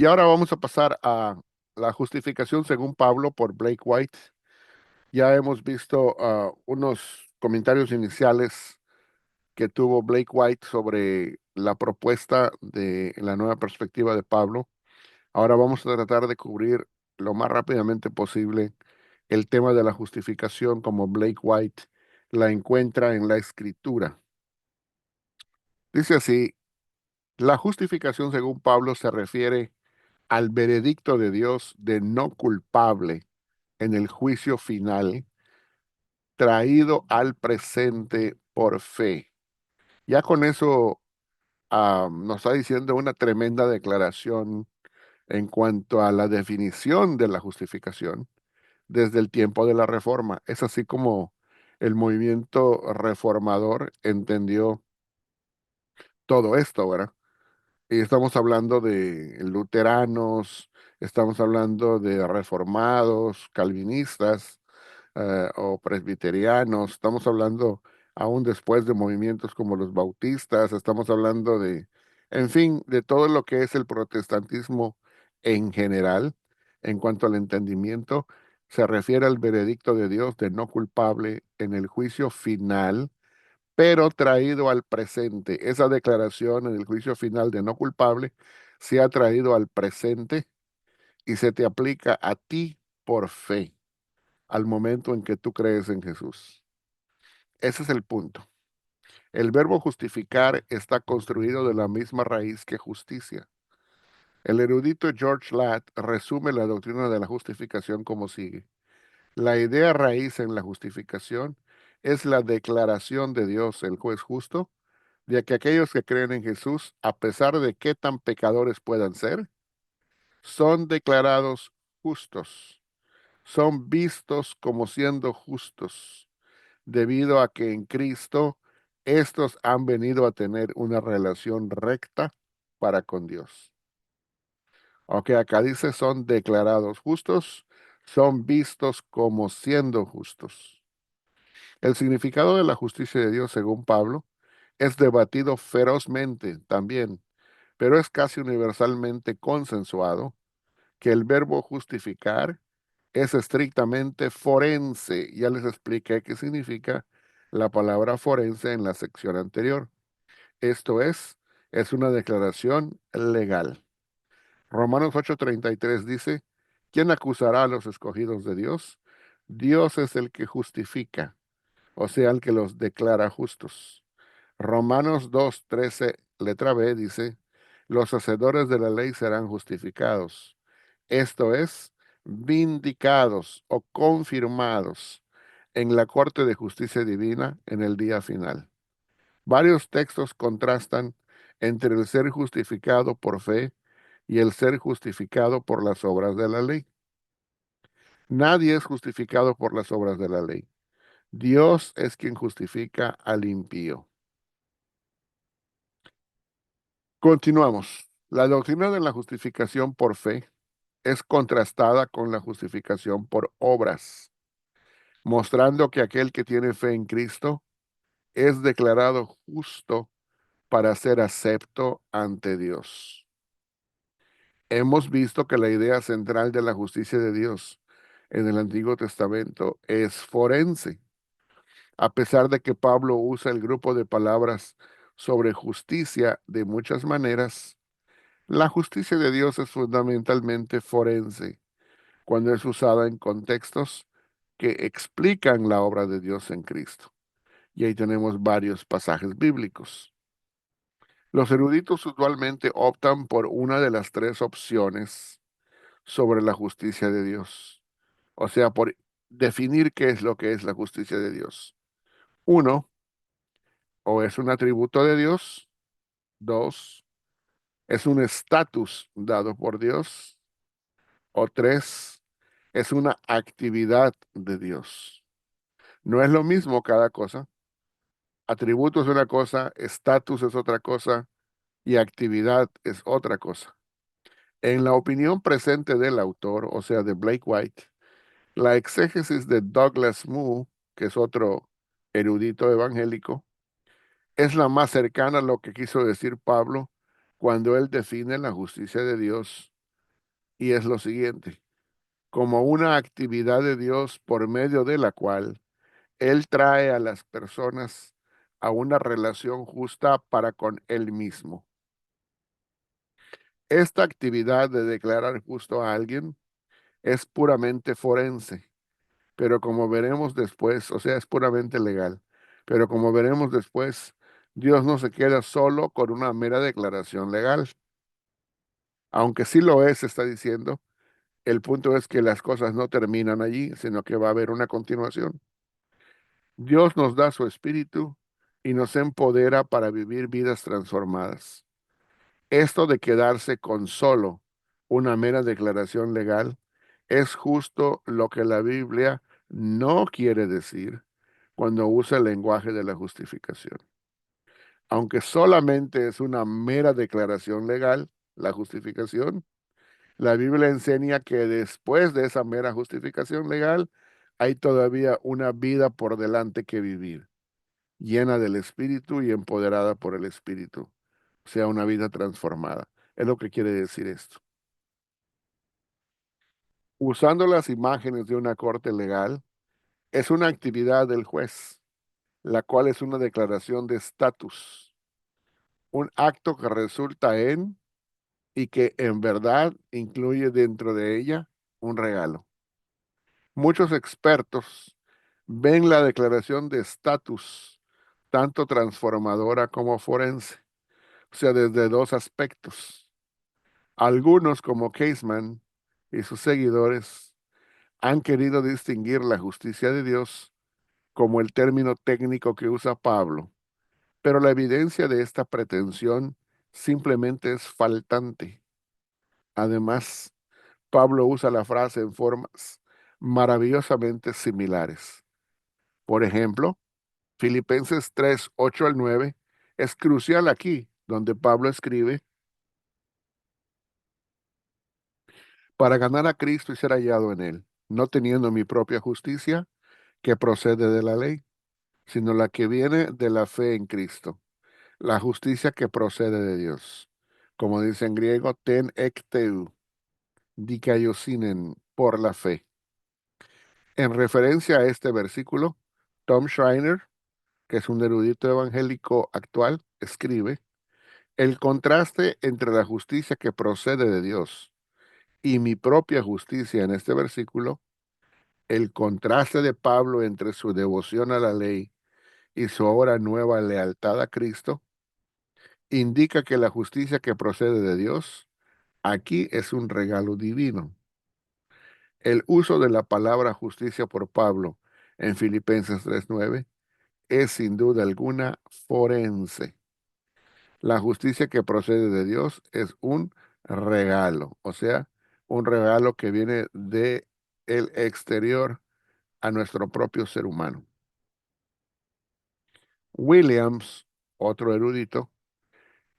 Y ahora vamos a pasar a la justificación según Pablo por Blake White. Ya hemos visto unos comentarios iniciales que tuvo Blake White sobre la propuesta de la nueva perspectiva de Pablo. Ahora vamos a tratar de cubrir lo más rápidamente posible el tema de la justificación como Blake White la encuentra en la Escritura. Dice así, la justificación según Pablo se refiere al veredicto de Dios de no culpable en el juicio final, traído al presente por fe. Ya con eso nos está diciendo una tremenda declaración en cuanto a la definición de la justificación desde el tiempo de la Reforma. Es así como el movimiento reformador entendió todo esto, ¿verdad? Y estamos hablando de luteranos, estamos hablando de reformados, calvinistas, o presbiterianos, estamos hablando aún después de movimientos como los bautistas, estamos hablando de, en fin, de todo lo que es el protestantismo en general, en cuanto al entendimiento, se refiere al veredicto de Dios de no culpable en el juicio final, pero traído al presente. Esa declaración en el juicio final de no culpable se ha traído al presente y se te aplica a ti por fe al momento en que tú crees en Jesús. Ese es el punto. El verbo justificar está construido de la misma raíz que justicia. El erudito George Ladd resume la doctrina de la justificación como sigue. La idea raíz en la justificación es la declaración de Dios, el juez justo, de que aquellos que creen en Jesús, a pesar de qué tan pecadores puedan ser, son declarados justos, son vistos como siendo justos debido a que en Cristo estos han venido a tener una relación recta para con Dios. Aunque acá dice son declarados justos, son vistos como siendo justos. El significado de la justicia de Dios, según Pablo, es debatido ferozmente también, pero es casi universalmente consensuado que el verbo justificar es estrictamente forense. Ya les expliqué qué significa la palabra forense en la sección anterior. Esto es una declaración legal. Romanos 8:33 dice, ¿quién acusará a los escogidos de Dios? Dios es el que justifica, o sea, el que los declara justos. Romanos 2:13, letra B, dice, los hacedores de la ley serán justificados. Esto es, vindicados o confirmados en la Corte de Justicia Divina en el día final. Varios textos contrastan entre el ser justificado por fe y el ser justificado por las obras de la ley. Nadie es justificado por las obras de la ley. Dios es quien justifica al impío. Continuamos. La doctrina de la justificación por fe es contrastada con la justificación por obras, mostrando que aquel que tiene fe en Cristo es declarado justo para ser acepto ante Dios. Hemos visto que la idea central de la justicia de Dios en el Antiguo Testamento es forense, a pesar de que Pablo usa el grupo de palabras sobre justicia de muchas maneras. La justicia de Dios es fundamentalmente forense cuando es usada en contextos que explican la obra de Dios en Cristo. Y ahí tenemos varios pasajes bíblicos. Los eruditos usualmente optan por una de las tres opciones sobre la justicia de Dios. O sea, por definir qué es lo que es la justicia de Dios. Uno, o es un atributo de Dios. Dos, es un estatus dado por Dios. O tres, es una actividad de Dios. No es lo mismo cada cosa. Atributo es una cosa, estatus es otra cosa y actividad es otra cosa. En la opinión presente del autor, o sea, de Blake White, la exégesis de Douglas Moo, que es otro erudito evangélico, es la más cercana a lo que quiso decir Pablo cuando él define la justicia de Dios. y es lo siguiente: como una actividad de Dios por medio de la cual Él trae a las personas a una relación justa para con Él mismo. Esta actividad de declarar justo a alguien es puramente forense, pero como veremos después, o sea, es puramente legal, pero como veremos después, Dios no se queda solo con una mera declaración legal, aunque sí lo es, está diciendo. El punto es que las cosas no terminan allí, sino que va a haber una continuación. Dios nos da su espíritu y nos empodera para vivir vidas transformadas. Esto de quedarse con solo una mera declaración legal es justo lo que la Biblia no quiere decir cuando usa el lenguaje de la justificación. Aunque solamente es una mera declaración legal, la justificación, la Biblia enseña que después de esa mera justificación legal hay todavía una vida por delante que vivir, llena del Espíritu y empoderada por el Espíritu, o sea, una vida transformada. Es lo que quiere decir esto. Usando las imágenes de una corte legal, es una actividad del juez, la cual es una declaración de estatus, un acto que resulta en y que en verdad incluye dentro de ella un regalo. Muchos expertos ven la declaración de estatus tanto transformadora como forense, o sea, desde dos aspectos. Algunos, como Caseman y sus seguidores, han querido distinguir la justicia de Dios como el término técnico que usa Pablo, pero la evidencia de esta pretensión simplemente es faltante. Además, Pablo usa la frase en formas maravillosamente similares. Por ejemplo, Filipenses 3, 8 al 9 es crucial aquí, donde Pablo escribe: para ganar a Cristo y ser hallado en él, no teniendo mi propia justicia que procede de la ley, sino la que viene de la fe en Cristo, la justicia que procede de Dios. Como dice en griego, ten ekteu, dikaiosinen, por la fe. En referencia a este versículo, Tom Schreiner, que es un erudito evangélico actual, escribe: el contraste entre la justicia que procede de Dios y mi propia justicia en este versículo, el contraste de Pablo entre su devoción a la ley y su ahora nueva lealtad a Cristo, indica que la justicia que procede de Dios aquí es un regalo divino. El uso de la palabra justicia por Pablo en Filipenses 3:9 es sin duda alguna forense. La justicia que procede de Dios es un regalo, o sea, un regalo que viene de el exterior a nuestro propio ser humano. Williams, otro erudito,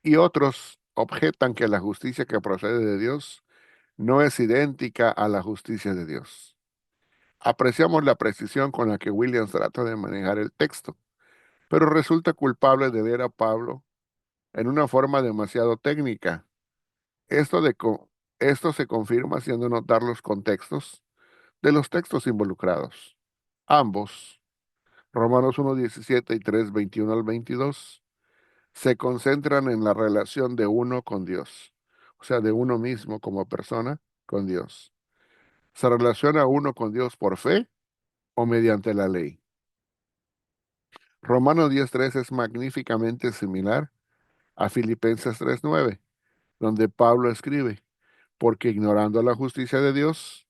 y otros objetan que la justicia que procede de Dios no es idéntica a la justicia de Dios. Apreciamos la precisión con la que Williams trata de manejar el texto, pero resulta culpable de leer a Pablo en una forma demasiado técnica. Esto, de co- Esto se confirma haciendo notar los contextos de los textos involucrados. Ambos, Romanos 1:17 y 3:21 al 22, se concentran en la relación de uno con Dios, o sea, de uno mismo como persona con Dios. Se relaciona uno con Dios por fe o mediante la ley. Romanos 10:3 es magníficamente similar a Filipenses 3:9, donde Pablo escribe: porque ignorando la justicia de Dios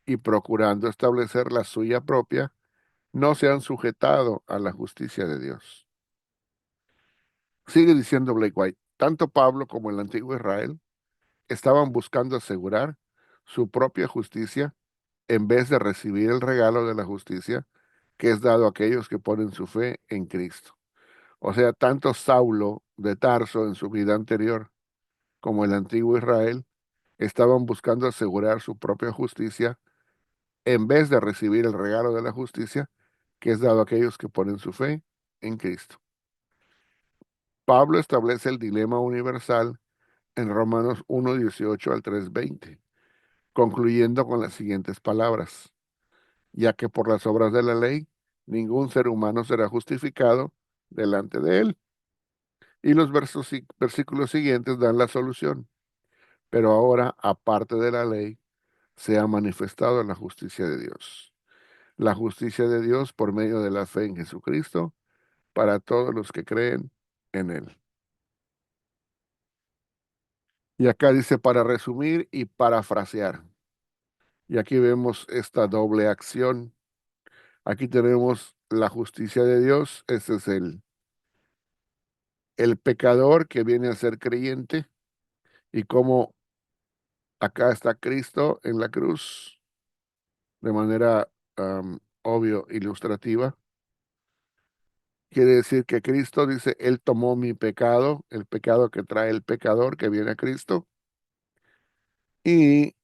y procurando establecer la suya propia, no se han sujetado a la justicia de Dios. Sigue diciendo Blake White: tanto Pablo como el antiguo Israel estaban buscando asegurar su propia justicia en vez de recibir el regalo de la justicia que es dado a aquellos que ponen su fe en Cristo. O sea, tanto Saulo de Tarso en su vida anterior como el antiguo Israel estaban buscando asegurar su propia justicia en vez de recibir el regalo de la justicia que es dado a aquellos que ponen su fe en Cristo. Pablo establece el dilema universal en Romanos 1:18 al 3:20. concluyendo con las siguientes palabras: ya que por las obras de la ley ningún ser humano será justificado delante de él. Y los versículos siguientes dan la solución. Pero ahora, aparte de la ley, se ha manifestado la justicia de Dios. La justicia de Dios por medio de la fe en Jesucristo para todos los que creen en Él. Y acá dice para resumir y parafrasear. Y aquí vemos esta doble acción. Aquí tenemos la justicia de Dios. Este es el pecador que viene a ser creyente. Y como acá está Cristo en la cruz de manera obvio, ilustrativa. Quiere decir que Cristo dice, Él tomó mi pecado, el pecado que trae el pecador que viene a Cristo, y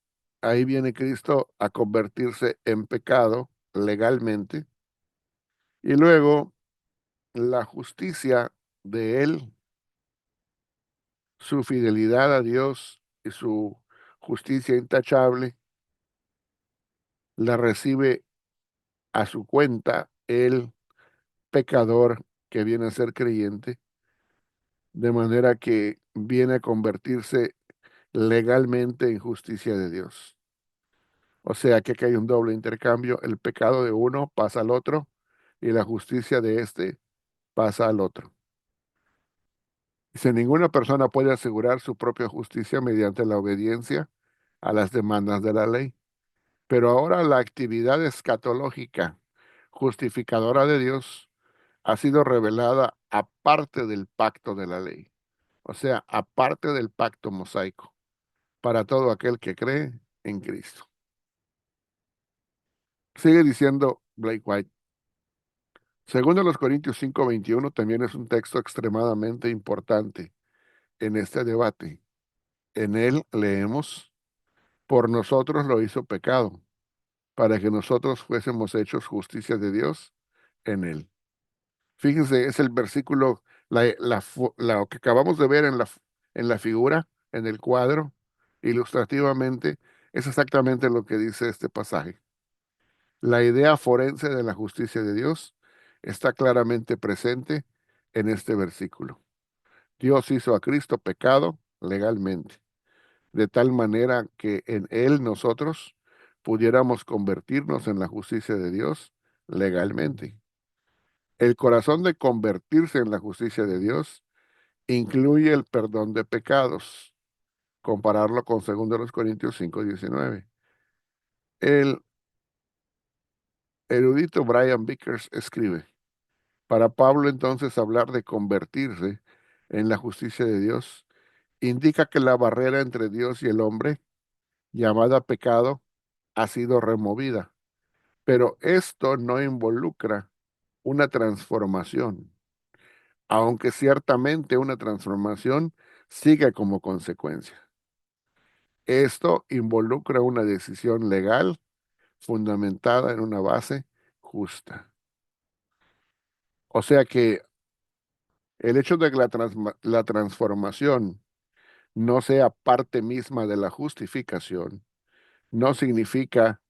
ahí viene Cristo a convertirse en pecado legalmente, y luego la justicia de Él, su fidelidad a Dios y su justicia intachable, la recibe a su cuenta el pecador que viene a ser creyente, de manera que viene a convertirse legalmente en justicia de Dios. O sea que aquí hay un doble intercambio: el pecado de uno pasa al otro y la justicia de este pasa al otro. Dice, ninguna persona puede asegurar su propia justicia mediante la obediencia a las demandas de la ley. Pero ahora la actividad escatológica justificadora de Dios ha sido revelada aparte del pacto de la ley, o sea, aparte del pacto mosaico, para todo aquel que cree en Cristo. Sigue diciendo Blake White. Segundo los Corintios 5:21 también es un texto extremadamente importante en este debate. En él leemos, por nosotros lo hizo pecado, para que nosotros fuésemos hechos justicia de Dios en él. Fíjense, es el versículo, lo que acabamos de ver en la figura, en el cuadro, ilustrativamente, es exactamente lo que dice este pasaje. La idea forense de la justicia de Dios está claramente presente en este versículo. Dios hizo a Cristo pecado legalmente, de tal manera que en Él nosotros pudiéramos convertirnos en la justicia de Dios legalmente. El corazón de convertirse en la justicia de Dios incluye el perdón de pecados. Compararlo con 2 Corintios 5:19. El erudito Brian Vickers escribe, para Pablo entonces hablar de convertirse en la justicia de Dios indica que la barrera entre Dios y el hombre, llamada pecado, ha sido removida, pero esto no involucra una transformación, aunque ciertamente una transformación sigue como consecuencia. Esto involucra una decisión legal fundamentada en una base justa. O sea que el hecho de que la transformación no sea parte misma de la justificación, no significa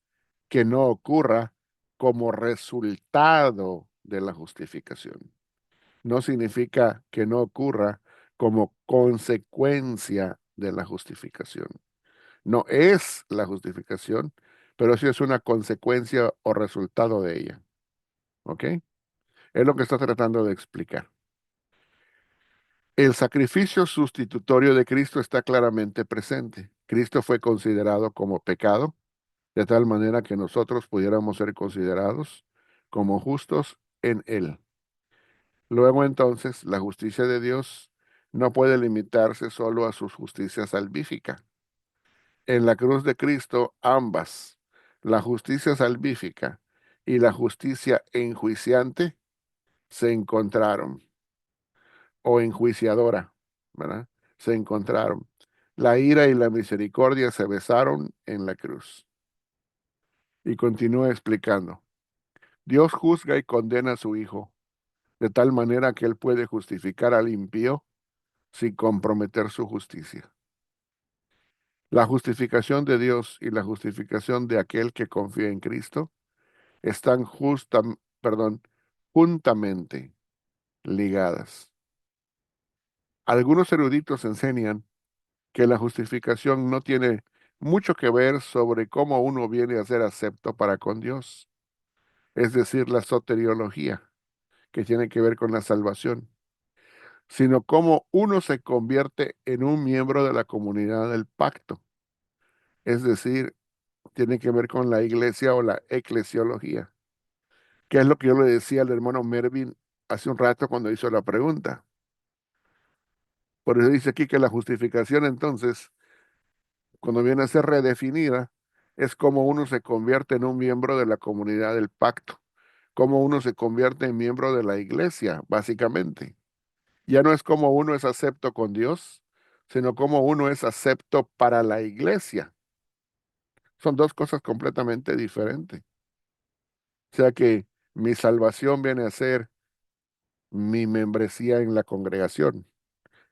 que no ocurra como resultado de la justificación. No significa que no ocurra como consecuencia de la justificación. No es la justificación, pero sí es una consecuencia o resultado de ella. ¿Ok? Es lo que está tratando de explicar. El sacrificio sustitutorio de Cristo está claramente presente. Cristo fue considerado como pecado, de tal manera que nosotros pudiéramos ser considerados como justos en Él. Luego entonces, la justicia de Dios no puede limitarse solo a su justicia salvífica. En la cruz de Cristo, ambas, la justicia salvífica y la justicia enjuiciante, se encontraron, o enjuiciadora, ¿verdad? Se encontraron. La ira y la misericordia se besaron en la cruz. Y continúa explicando. Dios juzga y condena a su Hijo, de tal manera que Él puede justificar al impío sin comprometer su justicia. La justificación de Dios y la justificación de aquel que confía en Cristo están juntamente ligadas. Algunos eruditos enseñan que la justificación no tiene mucho que ver sobre cómo uno viene a ser acepto para con Dios, es decir, la soteriología, que tiene que ver con la salvación, sino cómo uno se convierte en un miembro de la comunidad del pacto, es decir, tiene que ver con la iglesia o la eclesiología, que es lo que yo le decía al hermano Mervin hace un rato cuando hizo la pregunta. Por eso dice aquí que la justificación entonces, cuando viene a ser redefinida, es como uno se convierte en un miembro de la comunidad del pacto, como uno se convierte en miembro de la iglesia, básicamente. Ya no es como uno es acepto con Dios, sino como uno es acepto para la iglesia. Son dos cosas completamente diferentes. O sea que mi salvación viene a ser mi membresía en la congregación.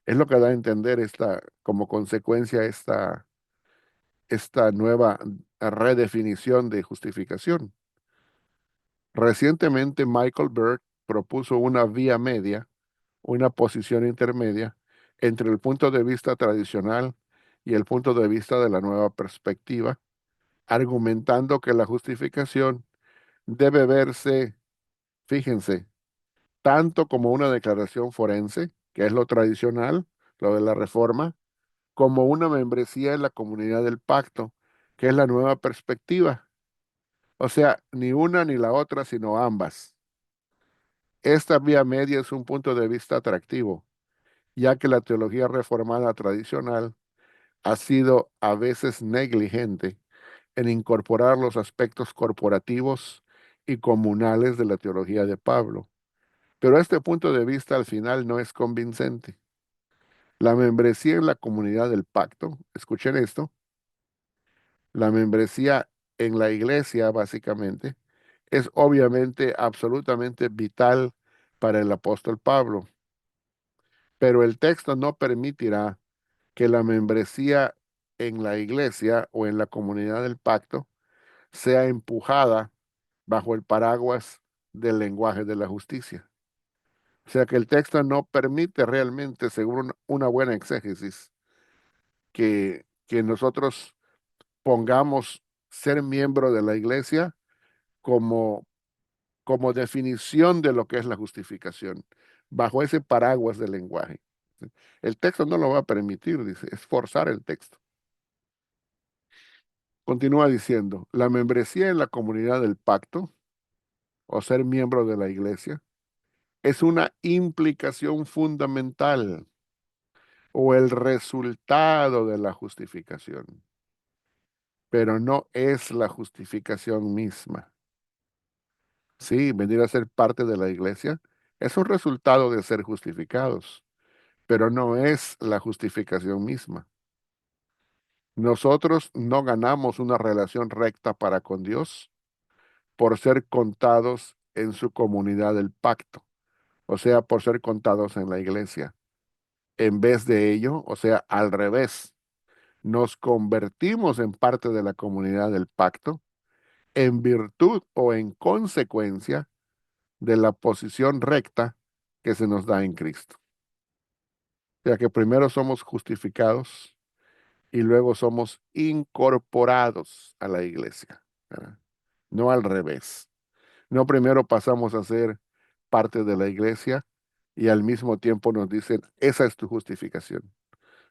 Es lo que da a entender como consecuencia esta nueva redefinición de justificación. Recientemente Michael Bird propuso una vía media, una posición intermedia entre el punto de vista tradicional y el punto de vista de la nueva perspectiva, argumentando que la justificación debe verse, fíjense, tanto como una declaración forense, que es lo tradicional, lo de la reforma, como una membresía en la comunidad del pacto, que es la nueva perspectiva. O sea, ni una ni la otra, sino ambas. Esta vía media es un punto de vista atractivo, ya que la teología reformada tradicional ha sido a veces negligente en incorporar los aspectos corporativos y comunales de la teología de Pablo. Pero este punto de vista al final no es convincente. La membresía en la comunidad del pacto, escuchen esto, la membresía en la iglesia básicamente es obviamente absolutamente vital para el apóstol Pablo, pero el texto no permitirá que la membresía en la iglesia o en la comunidad del pacto sea empujada bajo el paraguas del lenguaje de la justicia. O sea que el texto no permite realmente, según una buena exégesis, que nosotros pongamos ser miembro de la iglesia como, como definición de lo que es la justificación, bajo ese paraguas del lenguaje. El texto no lo va a permitir, dice, es forzar el texto. Continúa diciendo, la membresía en la comunidad del pacto o ser miembro de la iglesia es una implicación fundamental o el resultado de la justificación, pero no es la justificación misma. Sí, venir a ser parte de la iglesia es un resultado de ser justificados, pero no es la justificación misma. Nosotros no ganamos una relación recta para con Dios por ser contados en su comunidad del pacto, o sea, por ser contados en la iglesia. En vez de ello, o sea, al revés, nos convertimos en parte de la comunidad del pacto en virtud o en consecuencia de la posición recta que se nos da en Cristo. O sea que primero somos justificados y luego somos incorporados a la iglesia, ¿verdad? No al revés. No primero pasamos a ser parte de la iglesia y al mismo tiempo nos dicen, esa es tu justificación.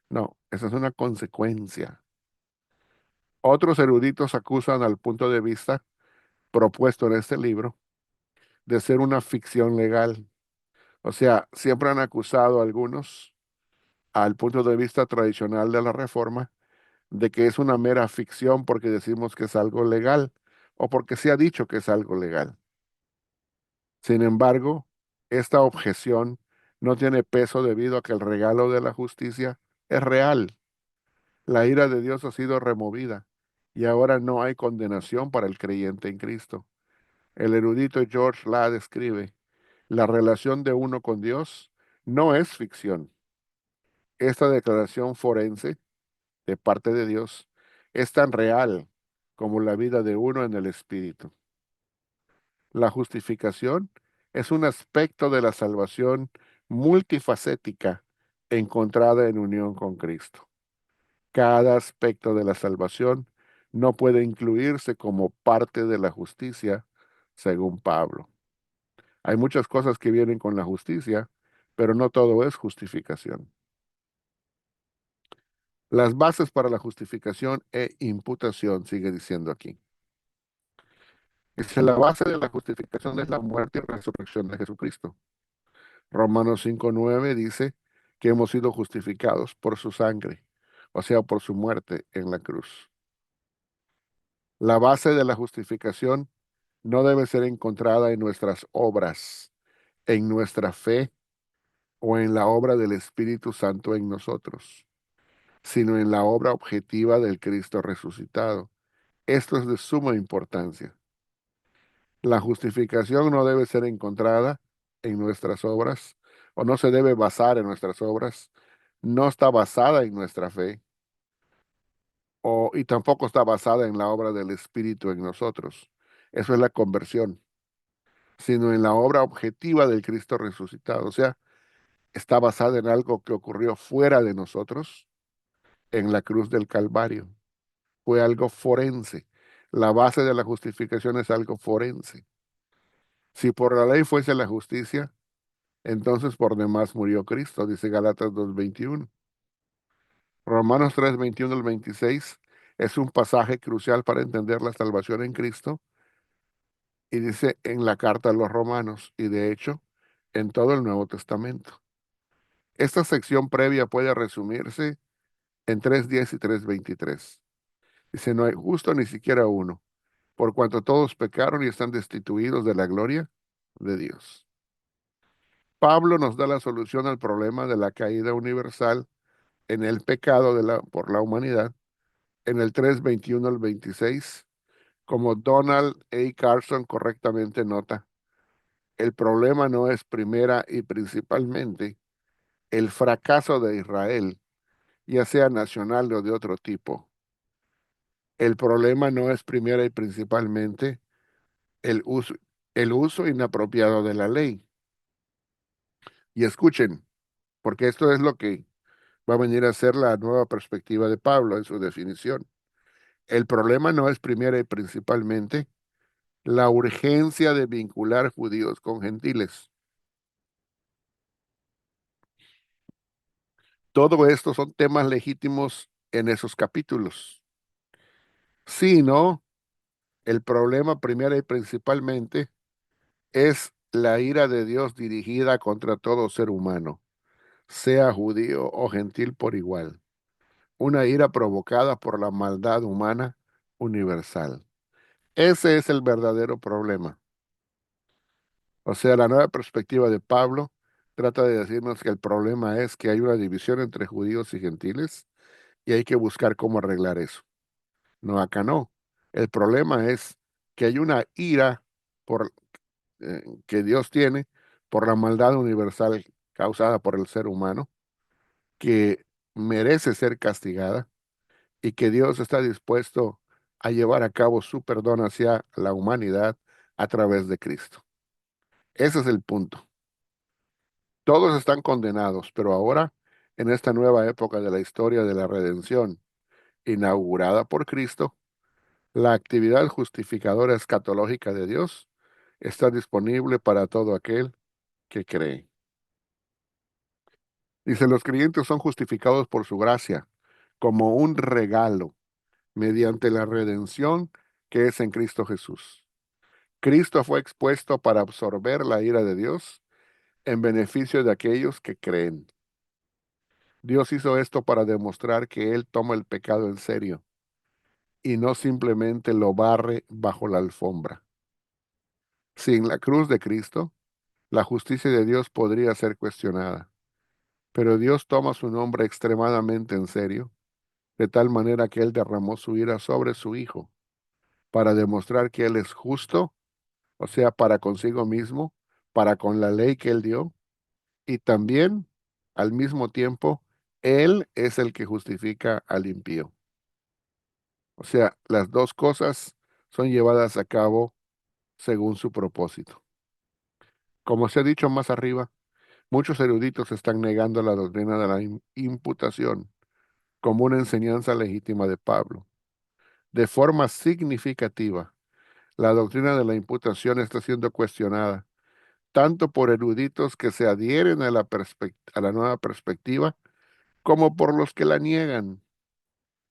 No, esa es una consecuencia. Otros eruditos acusan al punto de vista propuesto en este libro de ser una ficción legal. O sea, siempre han acusado a algunos al punto de vista tradicional de la reforma de que es una mera ficción porque decimos que es algo legal o porque se ha dicho que es algo legal. Sin embargo, esta objeción no tiene peso debido a que el regalo de la justicia es real. La ira de Dios ha sido removida y ahora no hay condenación para el creyente en Cristo. El erudito George Ladd escribe, la relación de uno con Dios no es ficción. Esta declaración forense de parte de Dios es tan real como la vida de uno en el Espíritu. La justificación es un aspecto de la salvación multifacética encontrada en unión con Cristo. Cada aspecto de la salvación no puede incluirse como parte de la justicia, según Pablo. Hay muchas cosas que vienen con la justicia, pero no todo es justificación. Las bases para la justificación e imputación, sigue diciendo aquí. Dice, la base de la justificación es la muerte y resurrección de Jesucristo. Romanos 5:9 dice que hemos sido justificados por su sangre, o sea, por su muerte en la cruz. La base de la justificación no debe ser encontrada en nuestras obras, en nuestra fe o en la obra del Espíritu Santo en nosotros, sino en la obra objetiva del Cristo resucitado. Esto es de suma importancia. La justificación no debe ser encontrada en nuestras obras o no se debe basar en nuestras obras, no está basada en nuestra fe y tampoco está basada en la obra del Espíritu en nosotros. Eso es la conversión, sino en la obra objetiva del Cristo resucitado. O sea, está basada en algo que ocurrió fuera de nosotros en la cruz del Calvario. Fue algo forense. La base de la justificación es algo forense. Si por la ley fuese la justicia, entonces por demás murió Cristo, dice Galatas 2:21. Romanos 3:21 al 26 es un pasaje crucial para entender la salvación en Cristo y dice en la carta a los romanos y de hecho en todo el Nuevo Testamento. Esta sección previa puede resumirse en 3:10 y 3:23. Dice, no hay justo ni siquiera uno, por cuanto todos pecaron y están destituidos de la gloria de Dios. Pablo nos da la solución al problema de la caída universal en el pecado por la humanidad en el 3:21 al 26, como Donald A. Carson correctamente nota. El problema no es primera y principalmente el fracaso de Israel, ya sea nacional o de otro tipo. El problema no es primera y principalmente el uso, el uso inapropiado de la ley. Y escuchen, porque esto es lo que va a venir a ser la nueva perspectiva de Pablo en su definición. El problema no es primera y principalmente la urgencia de vincular judíos con gentiles. Todo esto son temas legítimos en esos capítulos. Sino el problema primera y principalmente es la ira de Dios dirigida contra todo ser humano, sea judío o gentil por igual. Una ira provocada por la maldad humana universal. Ese es el verdadero problema. O sea, la nueva perspectiva de Pablo trata de decirnos que el problema es que hay una división entre judíos y gentiles y hay que buscar cómo arreglar eso. No, acá no. El problema es que hay una ira por, que Dios tiene por la maldad universal causada por el ser humano, que merece ser castigada y que Dios está dispuesto a llevar a cabo su perdón hacia la humanidad a través de Cristo. Ese es el punto. Todos están condenados, pero ahora, en esta nueva época de la historia de la redención, inaugurada por Cristo, la actividad justificadora escatológica de Dios está disponible para todo aquel que cree. Dice, los creyentes son justificados por su gracia, como un regalo, mediante la redención que es en Cristo Jesús. Cristo fue expuesto para absorber la ira de Dios en beneficio de aquellos que creen. Dios hizo esto para demostrar que Él toma el pecado en serio y no simplemente lo barre bajo la alfombra. Sin la cruz de Cristo, la justicia de Dios podría ser cuestionada, pero Dios toma su nombre extremadamente en serio, de tal manera que Él derramó su ira sobre su Hijo, para demostrar que Él es justo, o sea, para consigo mismo, para con la ley que Él dio, y también, al mismo tiempo, Él es el que justifica al impío. O sea, las dos cosas son llevadas a cabo según su propósito. Como se ha dicho más arriba, muchos eruditos están negando la doctrina de la imputación como una enseñanza legítima de Pablo. De forma significativa, la doctrina de la imputación está siendo cuestionada tanto por eruditos que se adhieren a a la nueva perspectiva como por los que la niegan.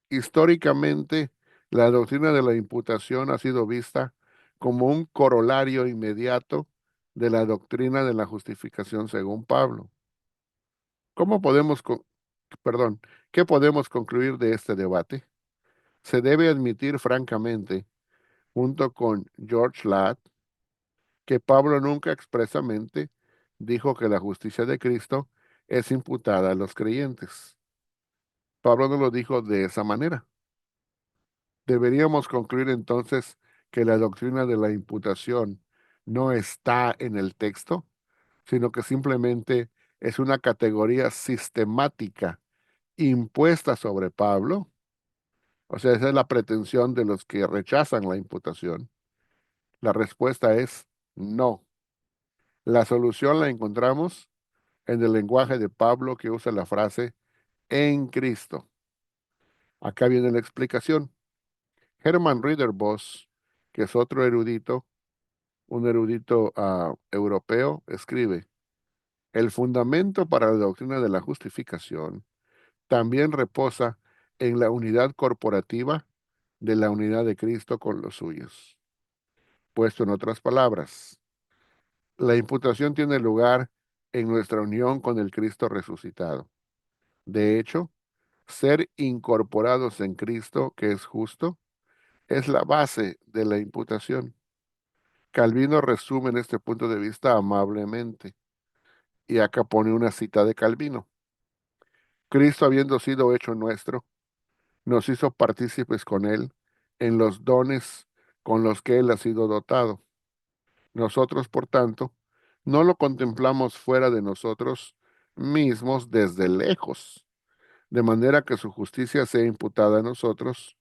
Históricamente, la doctrina de la imputación ha sido vista como un corolario inmediato de la doctrina de la justificación según Pablo. ¿Cómo podemos, perdón, qué podemos concluir de este debate? Se debe admitir francamente, junto con George Ladd, que Pablo nunca expresamente dijo que la justicia de Cristo es imputada a los creyentes. Pablo no lo dijo de esa manera. Deberíamos concluir entonces que la doctrina de la imputación no está en el texto, sino que simplemente es una categoría sistemática impuesta sobre Pablo. O sea, esa es la pretensión de los que rechazan la imputación. La respuesta es no. La solución la encontramos en el lenguaje de Pablo que usa la frase en Cristo. Acá viene la explicación. Hermann Ridderbos, que es otro erudito, un erudito europeo, escribe, el fundamento para la doctrina de la justificación también reposa en la unidad corporativa de la unidad de Cristo con los suyos. Puesto en otras palabras, la imputación tiene lugar en nuestra unión con el Cristo resucitado. De hecho, ser incorporados en Cristo, que es justo, es la base de la imputación. Calvino resume en este punto de vista amablemente, y acá pone una cita de Calvino. Cristo, habiendo sido hecho nuestro, nos hizo partícipes con Él en los dones con los que Él ha sido dotado. Nosotros, por tanto, no lo contemplamos fuera de nosotros mismos desde lejos, de manera que su justicia sea imputada a nosotros,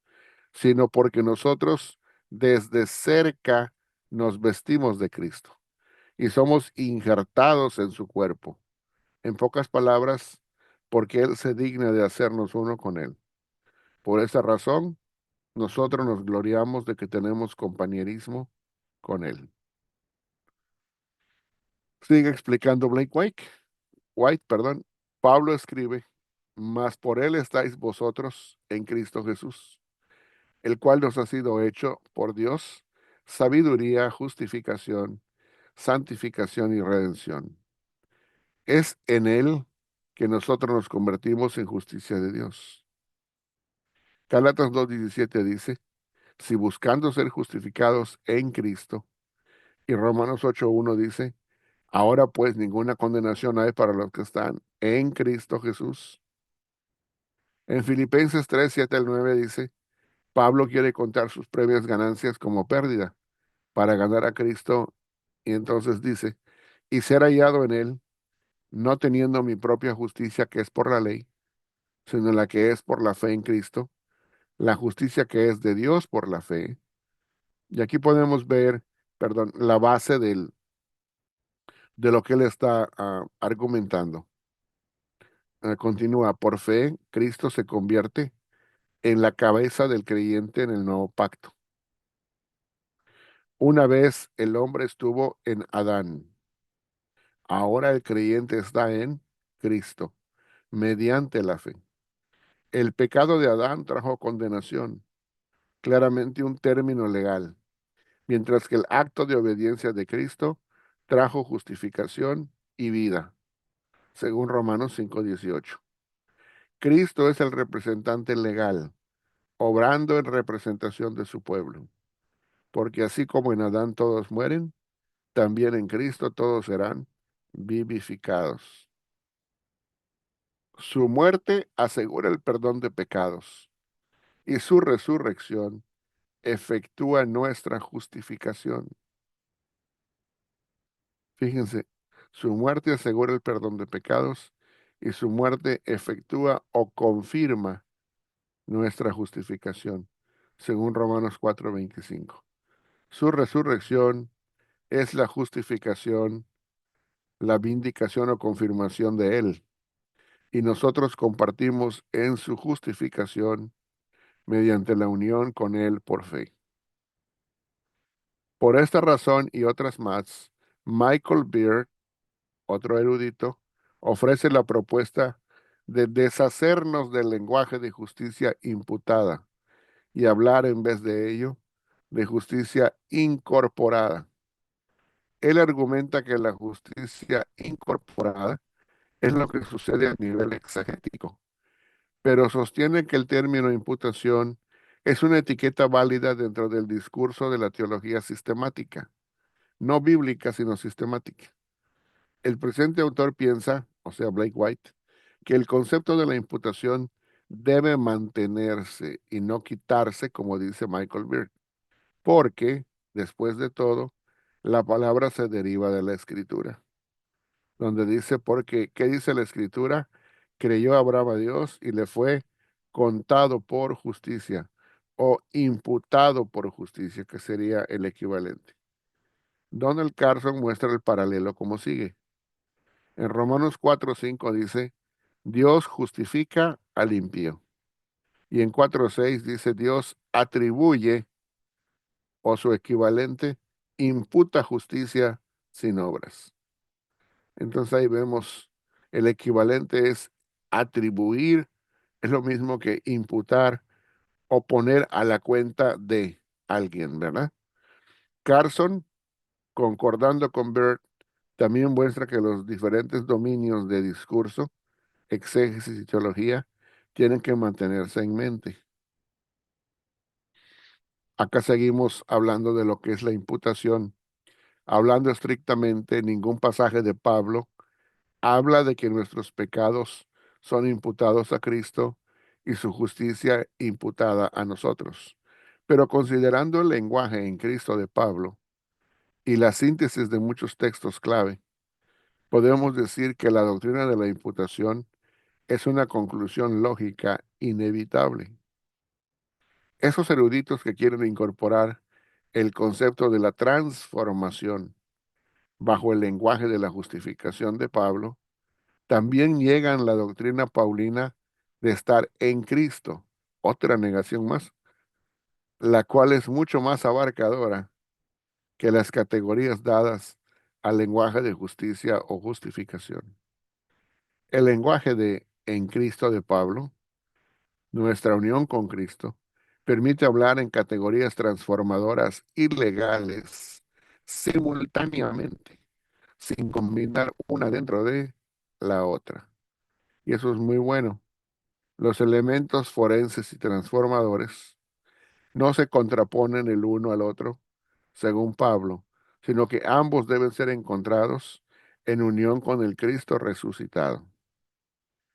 sino porque nosotros desde cerca nos vestimos de Cristo y somos injertados en su cuerpo. En pocas palabras, porque Él se digna de hacernos uno con Él. Por esa razón, nosotros nos gloriamos de que tenemos compañerismo con Él. Sigue explicando Blake White. White, perdón. Pablo escribe, mas por Él estáis vosotros en Cristo Jesús, el cual nos ha sido hecho por Dios sabiduría, justificación, santificación y redención. Es en Él que nosotros nos convertimos en justicia de Dios. Gálatas 2:17 dice, si buscando ser justificados en Cristo, y Romanos 8:1 dice, ahora pues ninguna condenación hay para los que están en Cristo Jesús. En Filipenses 3:7 al 9 dice, Pablo quiere contar sus previas ganancias como pérdida para ganar a Cristo, y entonces dice, y ser hallado en Él, no teniendo mi propia justicia que es por la ley, sino la que es por la fe en Cristo, la justicia que es de Dios por la fe. Y aquí podemos ver, perdón, la base de lo que él está argumentando. Continúa, por fe, Cristo se convierte en la cabeza del creyente en el nuevo pacto. Una vez el hombre estuvo en Adán, ahora el creyente está en Cristo, mediante la fe. El pecado de Adán trajo condenación, claramente un término legal, mientras que el acto de obediencia de Cristo trajo justificación y vida, según Romanos 5:18. Cristo es el representante legal, obrando en representación de su pueblo, porque así como en Adán todos mueren, también en Cristo todos serán vivificados. Su muerte asegura el perdón de pecados y su resurrección efectúa nuestra justificación. Fíjense, su muerte asegura el perdón de pecados y su muerte efectúa o confirma nuestra justificación, según Romanos 4:25. Su resurrección es la justificación, la vindicación o confirmación de Él, y nosotros compartimos en su justificación mediante la unión con Él por fe. Por esta razón y otras más, Michael Beard, otro erudito, ofrece la propuesta de deshacernos del lenguaje de justicia imputada y hablar en vez de ello de justicia incorporada. Él argumenta que la justicia incorporada es lo que sucede a nivel exegético, pero sostiene que el término imputación es una etiqueta válida dentro del discurso de la teología sistemática, no bíblica, sino sistemática. El presente autor piensa, o sea, Blake White, que el concepto de la imputación debe mantenerse y no quitarse, como dice Michael Beard, porque, después de todo, la palabra se deriva de la escritura, donde dice, porque, ¿qué dice la escritura? Creyó Abraham a Dios y le fue contado por justicia o imputado por justicia, que sería el equivalente. Donald Carson muestra el paralelo como sigue. En Romanos 4:5 dice, Dios justifica al impío. Y en 4:6 dice, Dios atribuye, o su equivalente, imputa justicia sin obras. Entonces ahí vemos, el equivalente es atribuir, es lo mismo que imputar o poner a la cuenta de alguien, ¿verdad? Carson, concordando con Bert, también muestra que los diferentes dominios de discurso, exégesis y teología tienen que mantenerse en mente. Acá seguimos hablando de lo que es la imputación. Hablando estrictamente, ningún pasaje de Pablo habla de que nuestros pecados son imputados a Cristo y su justicia imputada a nosotros. Pero considerando el lenguaje en Cristo de Pablo y la síntesis de muchos textos clave, podemos decir que la doctrina de la imputación es una conclusión lógica inevitable. Esos eruditos que quieren incorporar el concepto de la transformación bajo el lenguaje de la justificación de Pablo, también niegan la doctrina paulina de estar en Cristo, otra negación más, la cual es mucho más abarcadora que las categorías dadas al lenguaje de justicia o justificación. El lenguaje de en Cristo de Pablo, nuestra unión con Cristo, permite hablar en categorías transformadoras y legales simultáneamente, sin combinar una dentro de la otra. Y eso es muy bueno. Los elementos forenses y transformadores no se contraponen el uno al otro, según Pablo, sino que ambos deben ser encontrados en unión con el Cristo resucitado.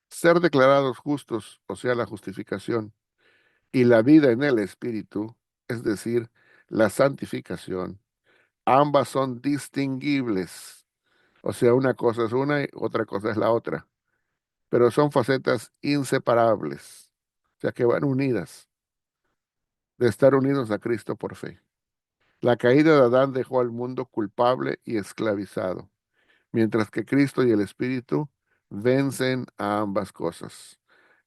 Ser declarados justos, o sea, la justificación, y la vida en el Espíritu, es decir, la santificación, ambas son distinguibles. O sea, una cosa es una y otra cosa es la otra, pero son facetas inseparables, o sea, que van unidas, de estar unidos a Cristo por fe. La caída de Adán dejó al mundo culpable y esclavizado, mientras que Cristo y el Espíritu vencen a ambas cosas,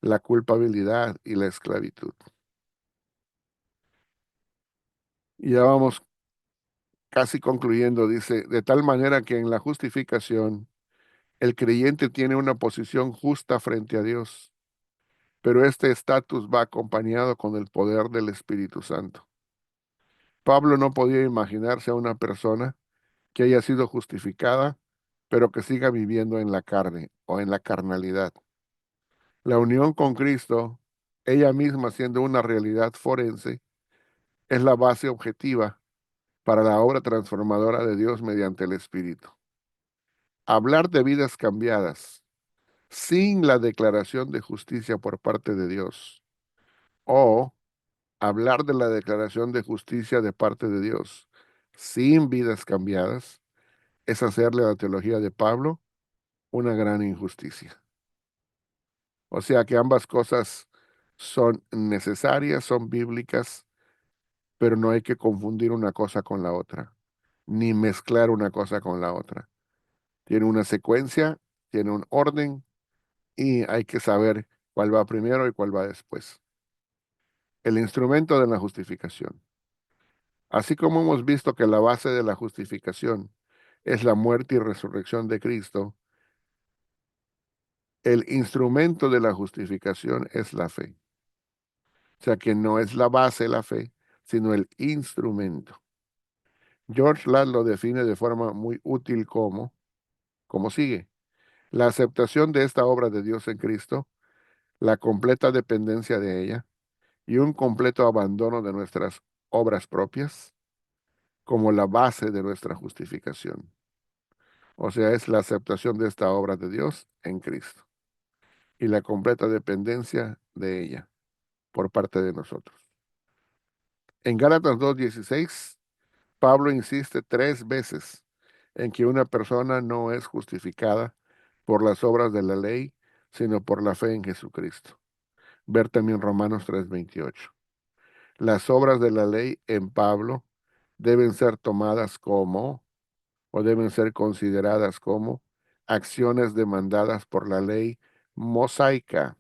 la culpabilidad y la esclavitud. Y ya vamos casi concluyendo, dice, de tal manera que en la justificación el creyente tiene una posición justa frente a Dios, pero este estatus va acompañado con el poder del Espíritu Santo. Pablo no podía imaginarse a una persona que haya sido justificada, pero que siga viviendo en la carne o en la carnalidad. La unión con Cristo, ella misma siendo una realidad forense, es la base objetiva para la obra transformadora de Dios mediante el Espíritu. Hablar de vidas cambiadas sin la declaración de justicia por parte de Dios o hablar de la declaración de justicia de parte de Dios sin vidas cambiadas es hacerle a la teología de Pablo una gran injusticia. O sea que ambas cosas son necesarias, son bíblicas, pero no hay que confundir una cosa con la otra, ni mezclar una cosa con la otra. Tiene una secuencia, tiene un orden y hay que saber cuál va primero y cuál va después. El instrumento de la justificación. Así como hemos visto que la base de la justificación es la muerte y resurrección de Cristo, el instrumento de la justificación es la fe. O sea que no es la base la fe, sino el instrumento. George Ladd lo define de forma muy útil como sigue. La aceptación de esta obra de Dios en Cristo, la completa dependencia de ella y un completo abandono de nuestras obras propias como la base de nuestra justificación. O sea, es la aceptación de esta obra de Dios en Cristo y la completa dependencia de ella por parte de nosotros. En Gálatas 2:16, Pablo insiste 3 veces en que una persona no es justificada por las obras de la ley, sino por la fe en Jesucristo. Ver también Romanos 3:28. Las obras de la ley en Pablo deben ser tomadas como, o deben ser consideradas como, acciones demandadas por la ley mosaica.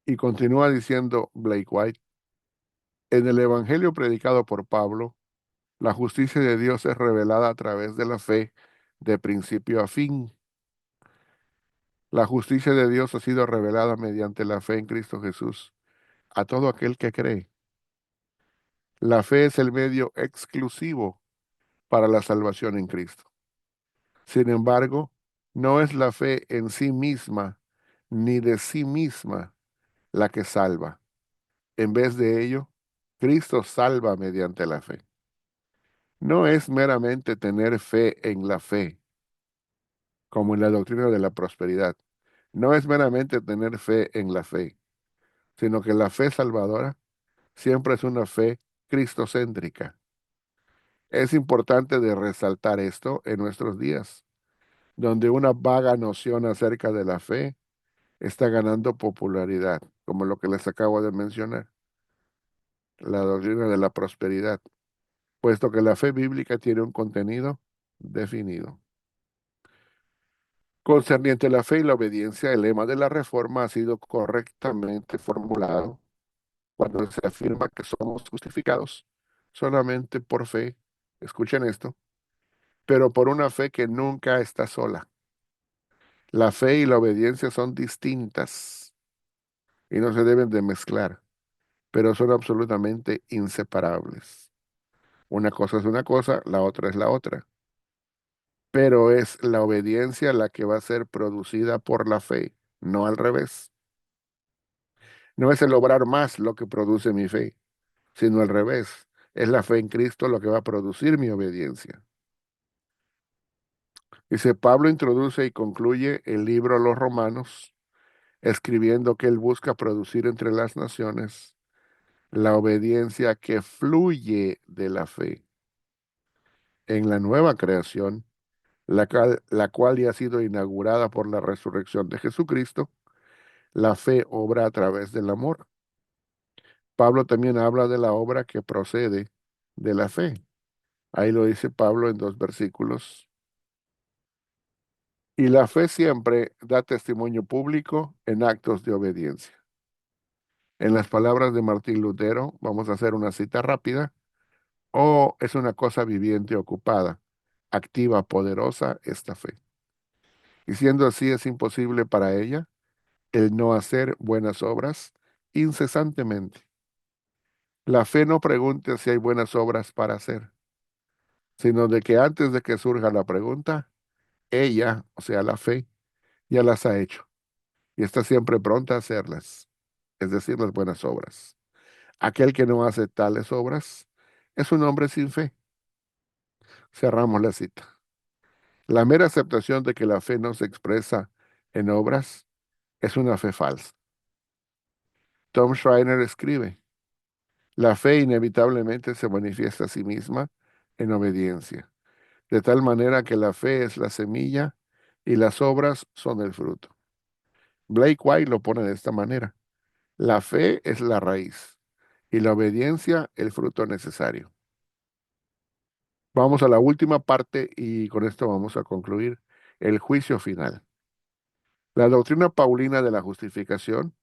Y continúa diciendo Blake White, en el Evangelio predicado por Pablo, la justicia de Dios es revelada a través de la fe de principio a fin. La justicia de Dios ha sido revelada mediante la fe en Cristo Jesús a todo aquel que cree. La fe es el medio exclusivo para la salvación en Cristo. Sin embargo, no es la fe en sí misma ni de sí misma la que salva. En vez de ello, Cristo salva mediante la fe. No es meramente tener fe en la fe, como en la doctrina de la prosperidad. No es meramente tener fe en la fe, sino que la fe salvadora siempre es una fe cristocéntrica. Es importante de resaltar esto en nuestros días, donde una vaga noción acerca de la fe está ganando popularidad, como lo que les acabo de mencionar, la doctrina de la prosperidad, puesto que la fe bíblica tiene un contenido definido. Concerniente a la fe y la obediencia, el lema de la reforma ha sido correctamente formulado cuando se afirma que somos justificados solamente por fe, escuchen esto, pero por una fe que nunca está sola. La fe y la obediencia son distintas y no se deben de mezclar, pero son absolutamente inseparables. Una cosa es una cosa, la otra es la otra, pero es la obediencia la que va a ser producida por la fe, no al revés. No es el obrar más lo que produce mi fe, sino al revés. Es la fe en Cristo lo que va a producir mi obediencia. Dice, Pablo introduce y concluye el libro a los Romanos, escribiendo que él busca producir entre las naciones la obediencia que fluye de la fe en la nueva creación, la cual ya ha sido inaugurada por la resurrección de Jesucristo. La fe obra a través del amor. Pablo también habla de la obra que procede de la fe. Ahí lo dice Pablo en 2 versículos. Y la fe siempre da testimonio público en actos de obediencia. En las palabras de Martín Lutero, vamos a hacer una cita rápida, o es una cosa viviente ocupada, activa, poderosa esta fe. Y siendo así, es imposible para ella el no hacer buenas obras incesantemente. La fe no pregunta si hay buenas obras para hacer, sino de que antes de que surja la pregunta, ella, o sea, la fe, ya las ha hecho y está siempre pronta a hacerlas, es decir, las buenas obras. Aquel que no hace tales obras es un hombre sin fe. Cerramos la cita. La mera aceptación de que la fe no se expresa en obras es una fe falsa. Tom Schreiner escribe, la fe inevitablemente se manifiesta a sí misma en obediencia, de tal manera que la fe es la semilla y las obras son el fruto. Blake White lo pone de esta manera. La fe es la raíz y la obediencia el fruto necesario. Vamos a la última parte y con esto vamos a concluir el juicio final. La doctrina paulina de la justificación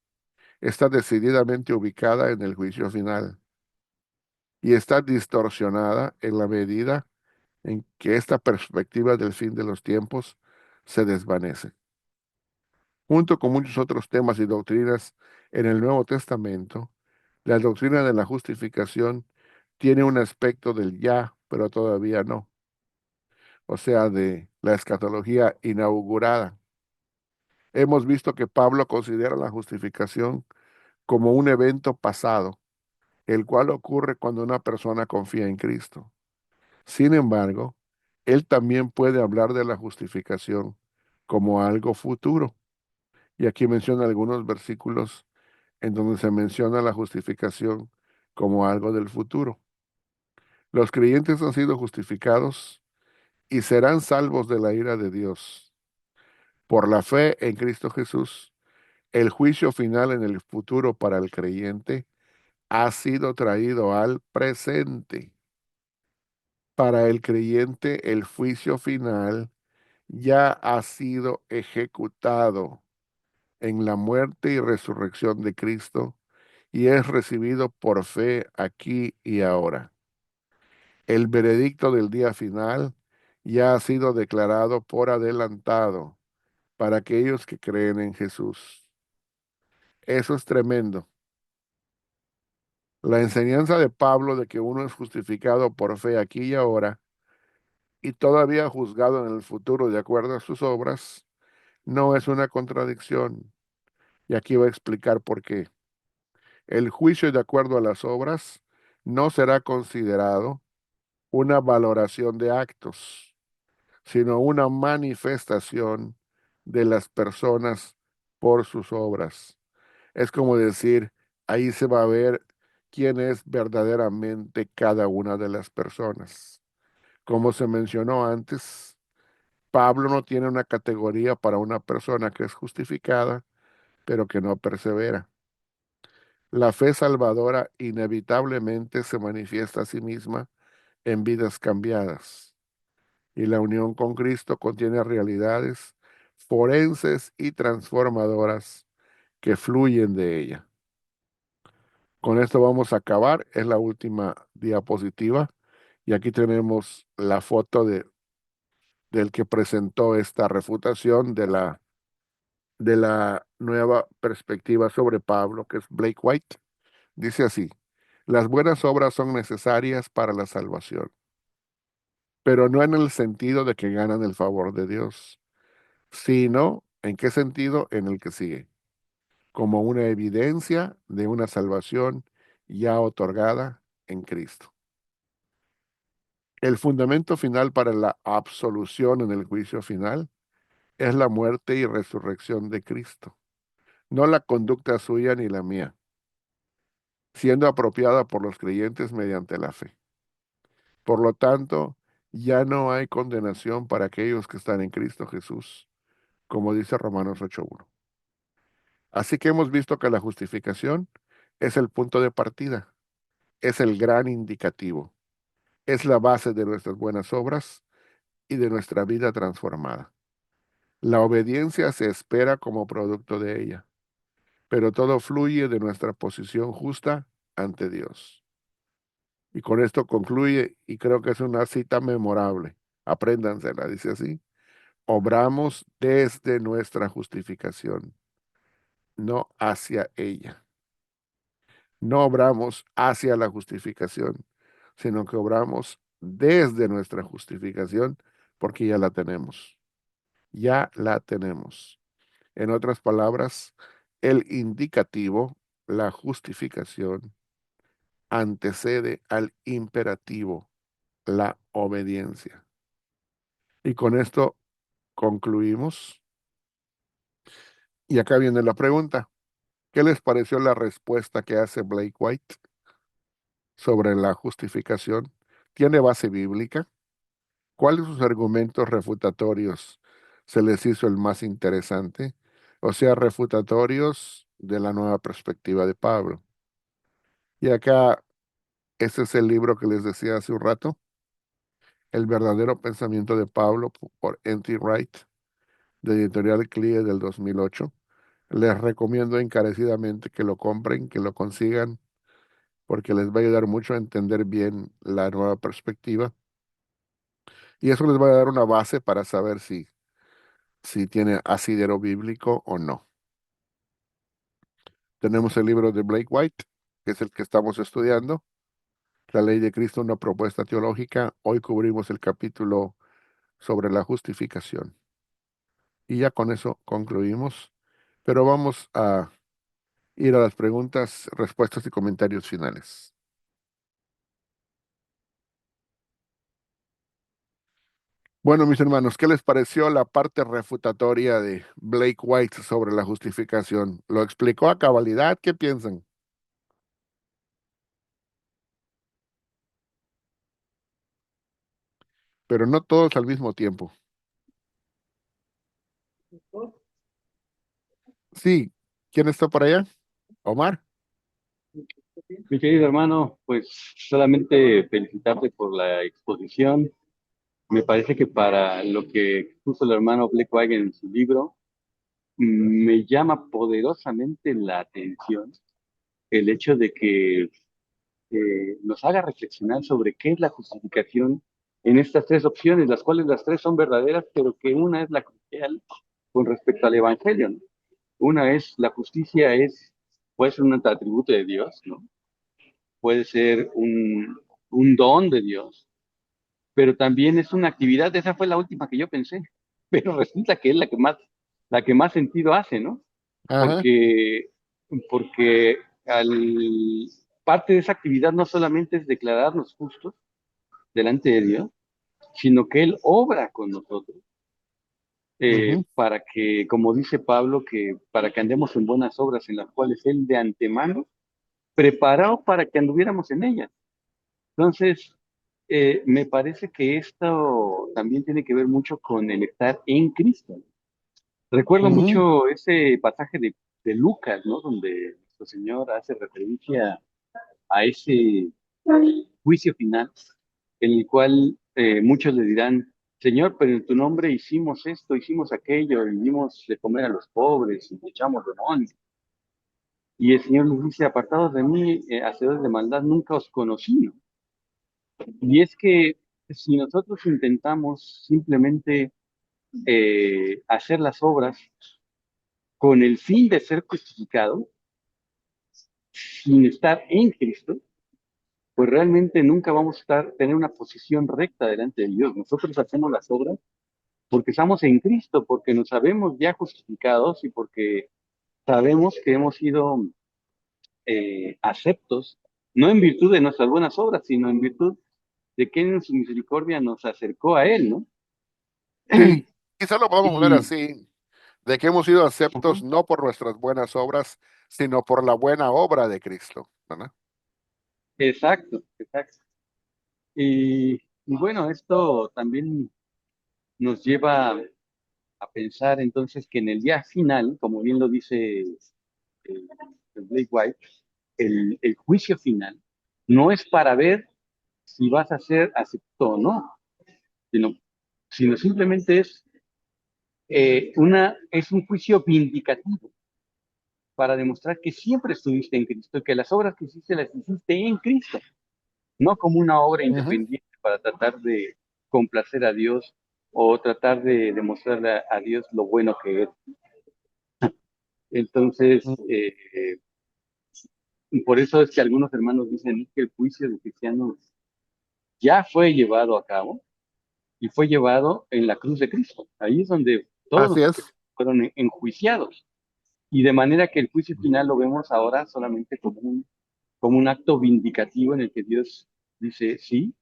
está decididamente ubicada en el juicio final y está distorsionada en la medida en que esta perspectiva del fin de los tiempos se desvanece. Junto con muchos otros temas y doctrinas en el Nuevo Testamento, la doctrina de la justificación tiene un aspecto del ya, pero todavía no, o sea, de la escatología inaugurada. Hemos visto que Pablo considera la justificación como un evento pasado, el cual ocurre cuando una persona confía en Cristo. Sin embargo, él también puede hablar de la justificación como algo futuro. Y aquí menciona algunos versículos en donde se menciona la justificación como algo del futuro. Los creyentes han sido justificados y serán salvos de la ira de Dios. Por la fe en Cristo Jesús, el juicio final en el futuro para el creyente ha sido traído al presente. Para el creyente, el juicio final ya ha sido ejecutado en la muerte y resurrección de Cristo y es recibido por fe aquí y ahora. El veredicto del día final ya ha sido declarado por adelantado para aquellos que creen en Jesús. Eso es tremendo. La enseñanza de Pablo de que uno es justificado por fe aquí y ahora y todavía juzgado en el futuro de acuerdo a sus obras no es una contradicción. Y aquí voy a explicar por qué. El juicio de acuerdo a las obras no será considerado una valoración de actos, sino una manifestación de las personas por sus obras. Es como decir, ahí se va a ver quién es verdaderamente cada una de las personas. Como se mencionó antes, Pablo no tiene una categoría para una persona que es justificada, pero que no persevera. La fe salvadora inevitablemente se manifiesta a sí misma en vidas cambiadas, y la unión con Cristo contiene realidades forenses y transformadoras que fluyen de ella. Con esto vamos a acabar, es la última diapositiva, y aquí tenemos la foto del que presentó esta refutación de la nueva perspectiva sobre Pablo, que es Blake White. Dice así: las buenas obras son necesarias para la salvación, pero no en el sentido de que ganan el favor de Dios, sino ¿en qué sentido? En el que sigue, como una evidencia de una salvación ya otorgada en Cristo. El fundamento final para la absolución en el juicio final es la muerte y resurrección de Cristo, no la conducta suya ni la mía, siendo apropiada por los creyentes mediante la fe. Por lo tanto, ya no hay condenación para aquellos que están en Cristo Jesús, como dice Romanos 8:1. Así que hemos visto que la justificación es el punto de partida, es el gran indicativo, es la base de nuestras buenas obras y de nuestra vida transformada. La obediencia se espera como producto de ella, pero todo fluye de nuestra posición justa ante Dios. Y con esto concluye, y creo que es una cita memorable. Apréndansela, dice así: obramos desde nuestra justificación, no hacia ella. No obramos hacia la justificación, sino que obramos desde nuestra justificación porque ya la tenemos. Ya la tenemos. En otras palabras, el indicativo, la justificación, antecede al imperativo, la obediencia. Y con esto concluimos. Y acá viene la pregunta. ¿Qué les pareció la respuesta que hace Blake White sobre la justificación? ¿Tiene base bíblica? ¿Cuáles sus argumentos refutatorios se les hizo el más interesante, o sea, refutatorios de la nueva perspectiva de Pablo. Y acá, este es el libro que les decía hace un rato, El verdadero pensamiento de Pablo por N.T. Wright, de Editorial CLIE del 2008. Les recomiendo encarecidamente que lo compren, que lo consigan, porque les va a ayudar mucho a entender bien la nueva perspectiva. Y eso les va a dar una base para saber si tiene asidero bíblico o no. Tenemos el libro de Blake White, que es el que estamos estudiando, La ley de Cristo, una propuesta teológica. Hoy cubrimos el capítulo sobre la justificación. Y ya con eso concluimos, pero vamos a ir a las preguntas, respuestas y comentarios finales. Bueno, mis hermanos, ¿qué les pareció la parte refutatoria de Blake White sobre la justificación? ¿Lo explicó a cabalidad? ¿Qué piensan? Pero no todos al mismo tiempo. Sí, ¿quién está por allá? Omar. Mi querido hermano, pues solamente felicitarte por la exposición. Me parece que para lo que puso el hermano Blackwell en su libro, me llama poderosamente la atención el hecho de que nos haga reflexionar sobre qué es la justificación en estas tres opciones, las cuales las tres son verdaderas, pero que una es la crucial con respecto al Evangelio, ¿no? Una es la justicia, puede ser un atributo de Dios, ¿no? Puede ser un don de Dios, pero también es una actividad. Esa fue la última que yo pensé, pero resulta que es la que más sentido hace, ¿no? Ajá. Porque, porque parte de esa actividad no solamente es declararnos justos delante de Dios, sino que Él obra con nosotros Ujú, para que, como dice Pablo, que para que andemos en buenas obras en las cuales Él de antemano preparó para que anduviéramos en ellas. Entonces, me parece que esto también tiene que ver mucho con el estar en Cristo. Recuerdo ujú, mucho ese pasaje de Lucas, ¿no? Donde nuestro Señor hace referencia a ese juicio final, en el cual muchos le dirán, Señor, pero en tu nombre hicimos esto, hicimos aquello, y dimos de comer a los pobres, y echamos demonios. Y el Señor les dice, apartados de mí, hacedores de maldad, nunca os conocí, ¿no? Y es que si nosotros intentamos simplemente hacer las obras con el fin de ser justificado, sin estar en Cristo, pues realmente nunca vamos a tener una posición recta delante de Dios. Nosotros hacemos las obras porque estamos en Cristo, porque nos sabemos ya justificados y porque sabemos que hemos sido aceptos, no en virtud de nuestras buenas obras, sino en virtud de que en su misericordia nos acercó a Él, ¿no? sí, quizá lo podemos ver Y así, de que hemos sido aceptos ujú, no por nuestras buenas obras, sino por la buena obra de Cristo, ¿verdad? exacto, exacto. Y bueno, esto también nos lleva a pensar entonces que en el día final, como bien lo dice el Blake White, el juicio final no es para ver si vas a ser aceptado o no, sino, sino simplemente es un juicio vindicativo para demostrar que siempre estuviste en Cristo y que las obras que hiciste las hiciste en Cristo, no como una obra Ujú, independiente para tratar de complacer a Dios o tratar de demostrarle a Dios lo bueno que es. Entonces, ujú. por eso es que algunos hermanos dicen que el juicio de cristianos ya fue llevado a cabo y fue llevado en la cruz de Cristo. Ahí es donde todos Así los es. cristianos fueron enjuiciados. Y de manera que el juicio final lo vemos ahora solamente como un acto vindicativo en el que Dios dice, sí,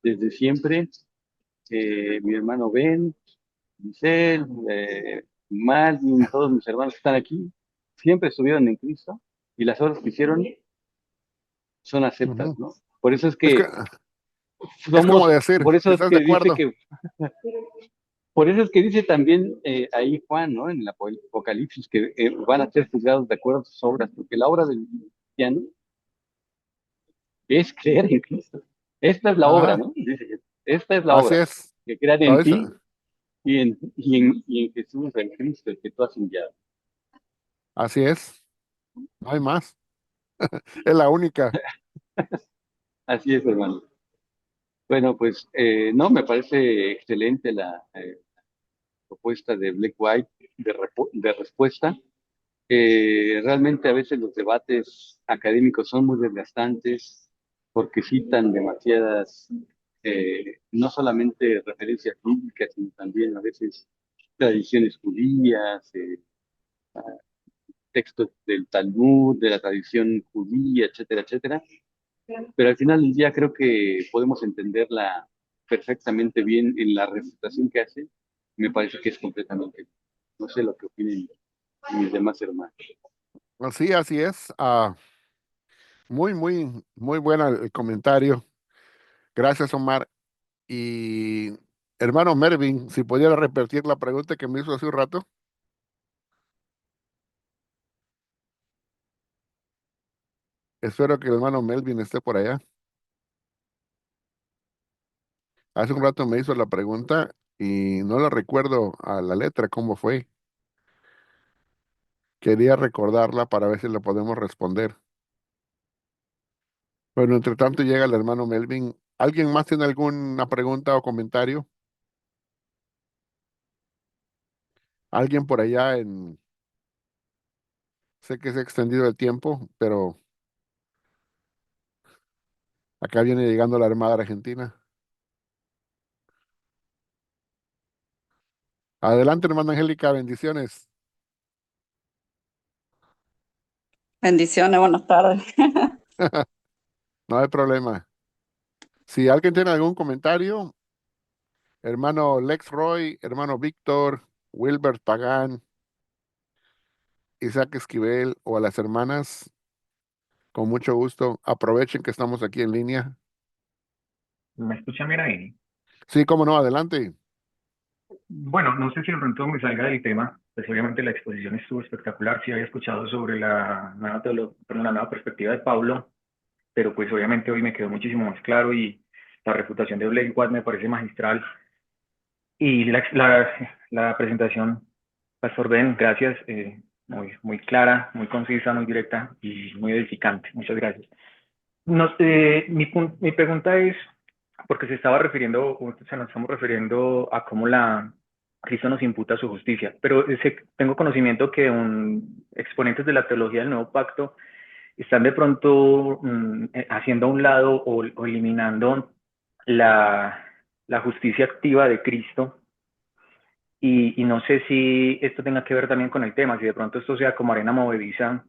desde siempre, mi hermano Ben, Giselle, Malvin, todos mis hermanos que están aquí, siempre estuvieron en Cristo y las obras que hicieron son aceptas, Ujú. ¿no? Por eso es Es que que es como decir, por eso es ¿estás de que dice acuerdo? que Por eso es que dice también ahí Juan, ¿no? En el Apocalipsis, que van a ser juzgados de acuerdo a sus obras, porque la obra del cristiano es creer en Cristo. Esta es la obra, Ajá, ¿no? Dice, esta es la así obra, es. que crean Todo en eso, ti y en Jesús, en Cristo, el que tú has enviado. así es. No hay más. Es la única. Así es, hermano. Bueno, pues no, me parece excelente la propuesta de Black White de respuesta. Realmente a veces los debates académicos son muy desgastantes porque citan demasiadas, no solamente referencias bíblicas, sino también a veces tradiciones judías, textos del Talmud, de la tradición judía, etcétera, etcétera. Pero al final del día creo que podemos entenderla perfectamente bien en la refutación que hace. Me parece que es completamente, no sé lo que opinen mis demás hermanos. Sí, así es. Muy, muy, muy buena el comentario. Gracias, Omar. Y hermano Mervin, si pudiera repetir la pregunta que me hizo hace un rato. Espero que el hermano Melvin esté por allá. Hace un rato me hizo la pregunta y no la recuerdo a la letra cómo fue. Quería recordarla para ver si la podemos responder. Bueno, entre tanto llega el hermano Melvin. ¿Alguien más tiene alguna pregunta o comentario? ¿Alguien por allá en... Sé que se ha extendido el tiempo, pero acá viene llegando la Armada Argentina. Adelante, hermana Angélica, bendiciones. Bendiciones, buenas tardes. No hay problema. Si alguien tiene algún comentario, hermano Lex Roy, hermano Víctor, Wilbert Pagán, Isaac Esquivel o a las hermanas, con mucho gusto, aprovechen que estamos aquí en línea. ¿Me escucha bien ahí? Sí, cómo no, adelante. Bueno, no sé si de pronto me salga del tema, pues obviamente la exposición estuvo espectacular, sí había escuchado sobre la nueva, perdón, la nueva perspectiva de Pablo, pero pues obviamente hoy me quedó muchísimo más claro y la refutación de Blake Watt me parece magistral y la presentación, Pastor Ben, gracias, muy, muy clara, muy concisa, muy directa y muy edificante. Muchas gracias. Mi pregunta es, porque se estaba refiriendo, o se nos estamos refiriendo a cómo Cristo nos imputa su justicia, pero tengo conocimiento que exponentes de la teología del Nuevo Pacto están de pronto haciendo a un lado o eliminando la, la justicia activa de Cristo y no sé si esto tenga que ver también con el tema, si de pronto esto sea como arena movediza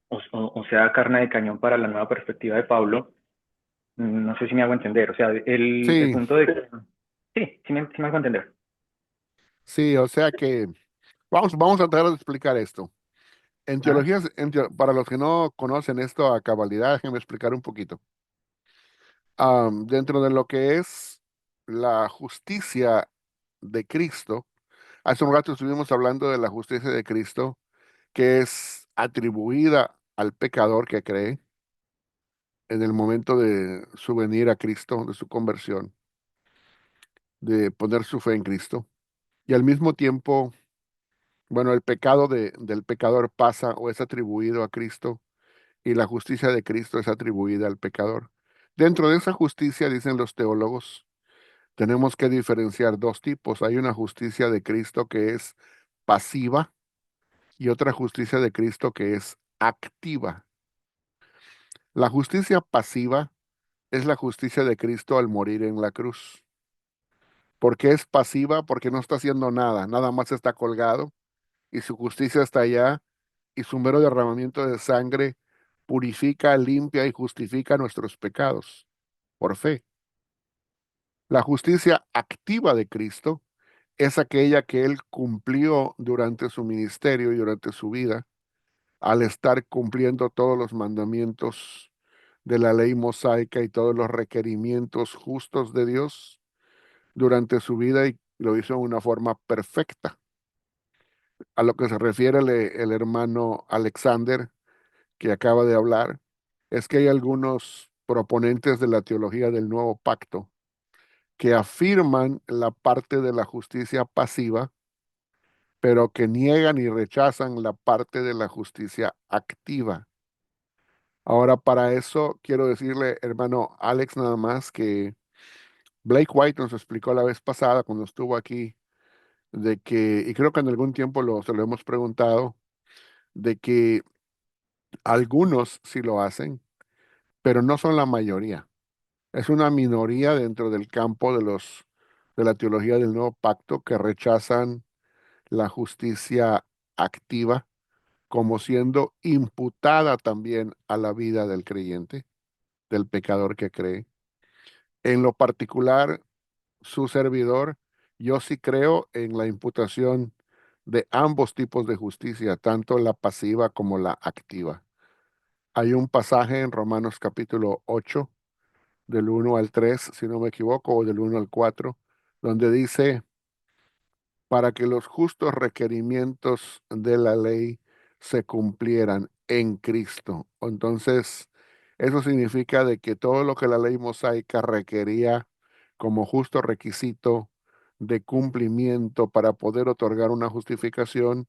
o sea carne de cañón para la nueva perspectiva de Pablo. No sé si me hago entender. O sea, el Sí, punto de que... Sí, sí me hago entender. sí, o sea que vamos a tratar de explicar esto. En ¿Ah? teologías, para los que no conocen esto a cabalidad, déjenme explicar un poquito. Dentro de lo que es la justicia de Cristo, hace un rato estuvimos hablando de la justicia de Cristo, que es atribuida al pecador que cree en el momento de su venir a Cristo, de su conversión, de poner su fe en Cristo. Y al mismo tiempo, bueno, el pecado del pecador pasa o es atribuido a Cristo y la justicia de Cristo es atribuida al pecador. Dentro de esa justicia, dicen los teólogos, tenemos que diferenciar dos tipos. Hay una justicia de Cristo que es pasiva y otra justicia de Cristo que es activa. La justicia pasiva es la justicia de Cristo al morir en la cruz. ¿Por qué es pasiva? Porque no está haciendo nada, nada más está colgado y su justicia está allá y su mero derramamiento de sangre purifica, limpia y justifica nuestros pecados por fe. La justicia activa de Cristo es aquella que Él cumplió durante su ministerio y durante su vida, al estar cumpliendo todos los mandamientos de la ley mosaica y todos los requerimientos justos de Dios durante su vida y lo hizo en una forma perfecta. A lo que se refiere el hermano Alexander, que acaba de hablar, es que hay algunos proponentes de la teología del nuevo pacto que afirman la parte de la justicia pasiva, pero que niegan y rechazan la parte de la justicia activa. Ahora, para eso quiero decirle, hermano Alex, nada más que Blake White nos explicó la vez pasada cuando estuvo aquí, de que, y creo que en algún tiempo se lo hemos preguntado, de que algunos sí lo hacen, pero no son la mayoría. Es una minoría dentro del campo de la teología del nuevo pacto que rechazan la justicia activa como siendo imputada también a la vida del creyente, del pecador que cree. En lo particular, su servidor, yo sí creo en la imputación de ambos tipos de justicia, tanto la pasiva como la activa. Hay un pasaje en Romanos capítulo 8, del 1 al 3, si no me equivoco, o del 1 al 4, donde dice, para que los justos requerimientos de la ley se cumplieran en Cristo. Entonces, eso significa de que todo lo que la ley mosaica requería como justo requisito de cumplimiento para poder otorgar una justificación,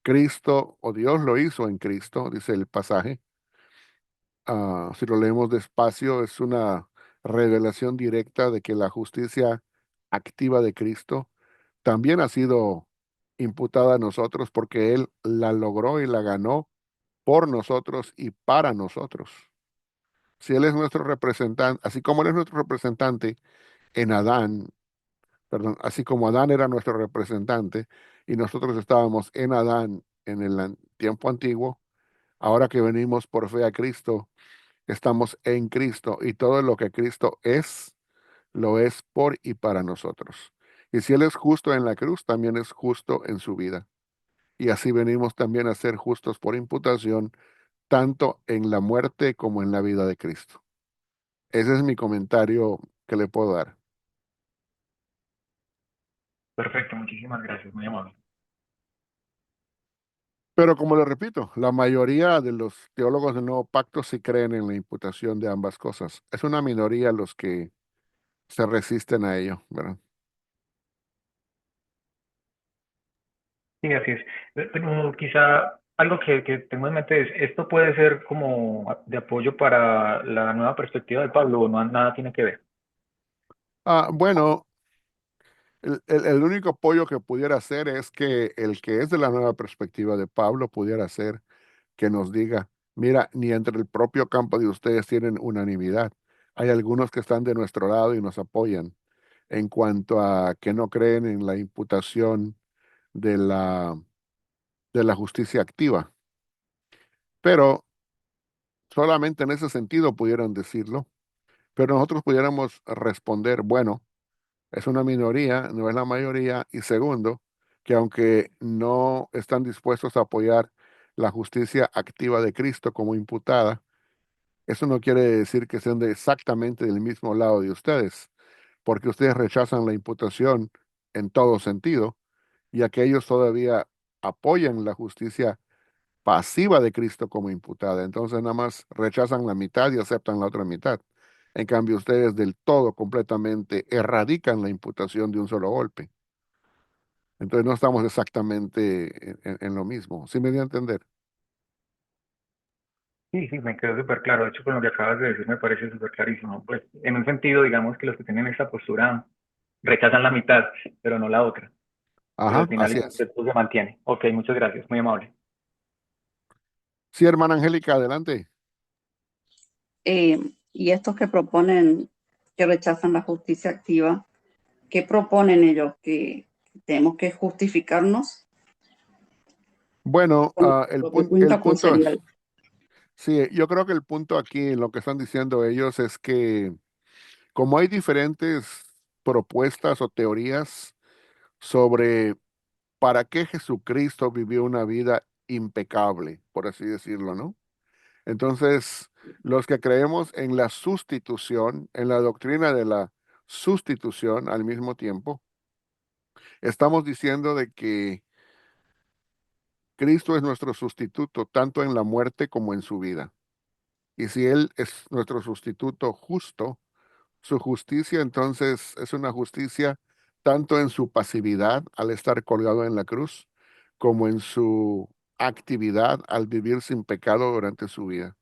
Cristo o Dios lo hizo en Cristo, dice el pasaje. Si lo leemos despacio, es una revelación directa de que la justicia activa de Cristo también ha sido imputada a nosotros porque Él la logró y la ganó por nosotros y para nosotros. Si Él es nuestro representante, así como Él es nuestro representante en Adán, perdón, así como Adán era nuestro representante y nosotros estábamos en Adán en el tiempo antiguo, ahora que venimos por fe a Cristo, estamos en Cristo y todo lo que Cristo es, lo es por y para nosotros. Y si Él es justo en la cruz, también es justo en su vida. Y así venimos también a ser justos por imputación, tanto en la muerte como en la vida de Cristo. Ese es mi comentario que le puedo dar. Perfecto, muchísimas gracias, muy amable. Pero como le repito, la mayoría de los teólogos del Nuevo Pacto sí creen en la imputación de ambas cosas. Es una minoría los que se resisten a ello, ¿verdad? Sí, así es. Pero quizá algo que tengo en mente es, ¿esto puede ser como de apoyo para la nueva perspectiva de Pablo o no nada tiene que ver? Bueno, el único apoyo que pudiera hacer es que el que es de la nueva perspectiva de Pablo pudiera ser que nos diga, mira, ni entre el propio campo de ustedes tienen unanimidad. Hay algunos que están de nuestro lado y nos apoyan en cuanto a que no creen en la imputación de de la justicia activa. Pero solamente en ese sentido pudieran decirlo, pero nosotros pudiéramos responder, bueno, es una minoría, no es la mayoría, y segundo, que aunque no están dispuestos a apoyar la justicia activa de Cristo como imputada, eso no quiere decir que sean exactamente del mismo lado de ustedes, porque ustedes rechazan la imputación en todo sentido, y aquellos todavía apoyan la justicia pasiva de Cristo como imputada. Entonces nada más rechazan la mitad y aceptan la otra mitad. En cambio, ustedes del todo completamente erradican la imputación de un solo golpe. Entonces no estamos exactamente en lo mismo. ¿Sí me dio a entender? Sí, sí, me quedó súper claro. De hecho, con lo que acabas de decir me parece súper clarísimo. Pues, en un sentido, digamos que los que tienen esta postura rechazan la mitad, pero no la otra. Pero al Ajá, final así el es. concepto se mantiene. Ok, muchas gracias, muy amable. Sí, hermana Angélica, adelante. Y estos que proponen, que rechazan la justicia activa, ¿qué proponen ellos? ¿Que tenemos que justificarnos? Bueno, Con el lo que el cuenta con punto es, serial. sí, yo creo que el punto aquí, lo que están diciendo ellos es que como hay diferentes propuestas o teorías sobre para qué Jesucristo vivió una vida impecable, por así decirlo, ¿no? Entonces, los que creemos en la sustitución, en la doctrina de la sustitución al mismo tiempo, estamos diciendo de que Cristo es nuestro sustituto tanto en la muerte como en su vida. Y si Él es nuestro sustituto justo, su justicia entonces es una justicia tanto en su pasividad al estar colgado en la cruz, como en su actividad al vivir sin pecado durante su vida.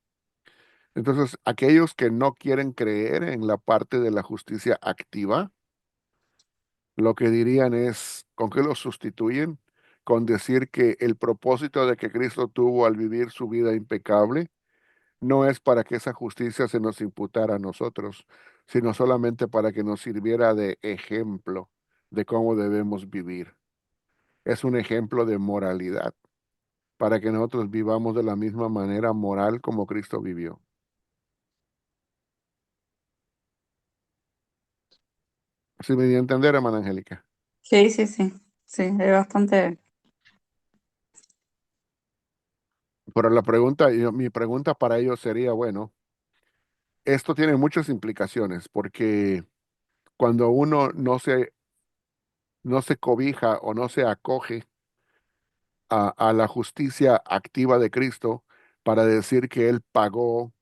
Entonces, aquellos que no quieren creer en la parte de la justicia activa, lo que dirían es, ¿con qué lo sustituyen? Con decir que el propósito de que Cristo tuvo al vivir su vida impecable no es para que esa justicia se nos imputara a nosotros, sino solamente para que nos sirviera de ejemplo de cómo debemos vivir. Es un ejemplo de moralidad, para que nosotros vivamos de la misma manera moral como Cristo vivió. ¿Sí me dio a entender, hermana Angélica? Sí, sí, sí. Sí, es bastante. Pero la pregunta, mi pregunta para ellos sería, bueno, esto tiene muchas implicaciones, porque cuando uno no se cobija o no se acoge a la justicia activa de Cristo para decir que Él pagó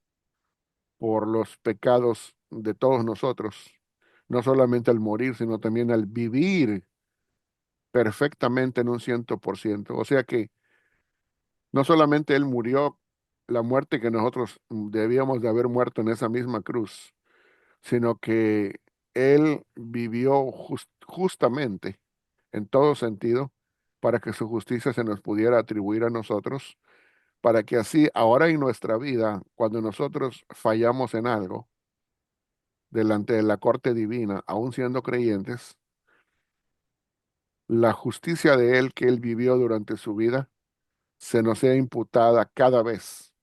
por los pecados de todos nosotros, no solamente al morir, sino también al vivir perfectamente en un 100%. O sea que no solamente Él murió la muerte que nosotros debíamos de haber muerto en esa misma cruz, sino que Él vivió justamente en todo sentido para que su justicia se nos pudiera atribuir a nosotros, para que así ahora en nuestra vida, cuando nosotros fallamos en algo delante de la corte divina, aún siendo creyentes, la justicia de Él que Él vivió durante su vida se nos sea imputada cada vez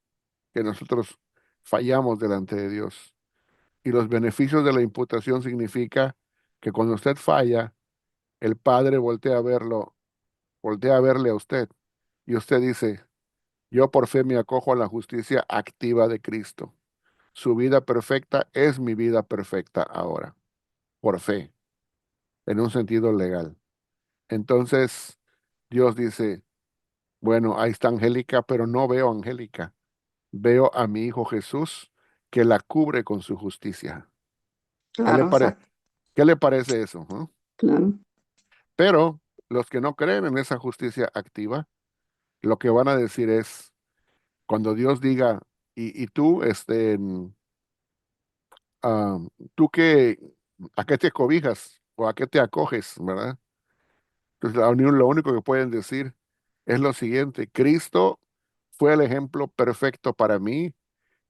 que nosotros fallamos delante de Dios. Y los beneficios de la imputación significa que cuando usted falla, el Padre voltea a verle a usted y usted dice, yo por fe me acojo a la justicia activa de Cristo. Su vida perfecta es mi vida perfecta ahora, por fe, en un sentido legal. Entonces, Dios dice, bueno, ahí está Angélica, pero no veo a Angélica. Veo a mi Hijo Jesús que la cubre con su justicia. ¿Qué le Claro, parece? exacto. ¿Qué le parece eso? Claro. Pero los que no creen en esa justicia activa, lo que van a decir es, cuando Dios diga, y tú, ah, tú que, ¿a qué te cobijas o a qué te acoges, verdad? Entonces, lo único que pueden decir es lo siguiente, Cristo fue el ejemplo perfecto para mí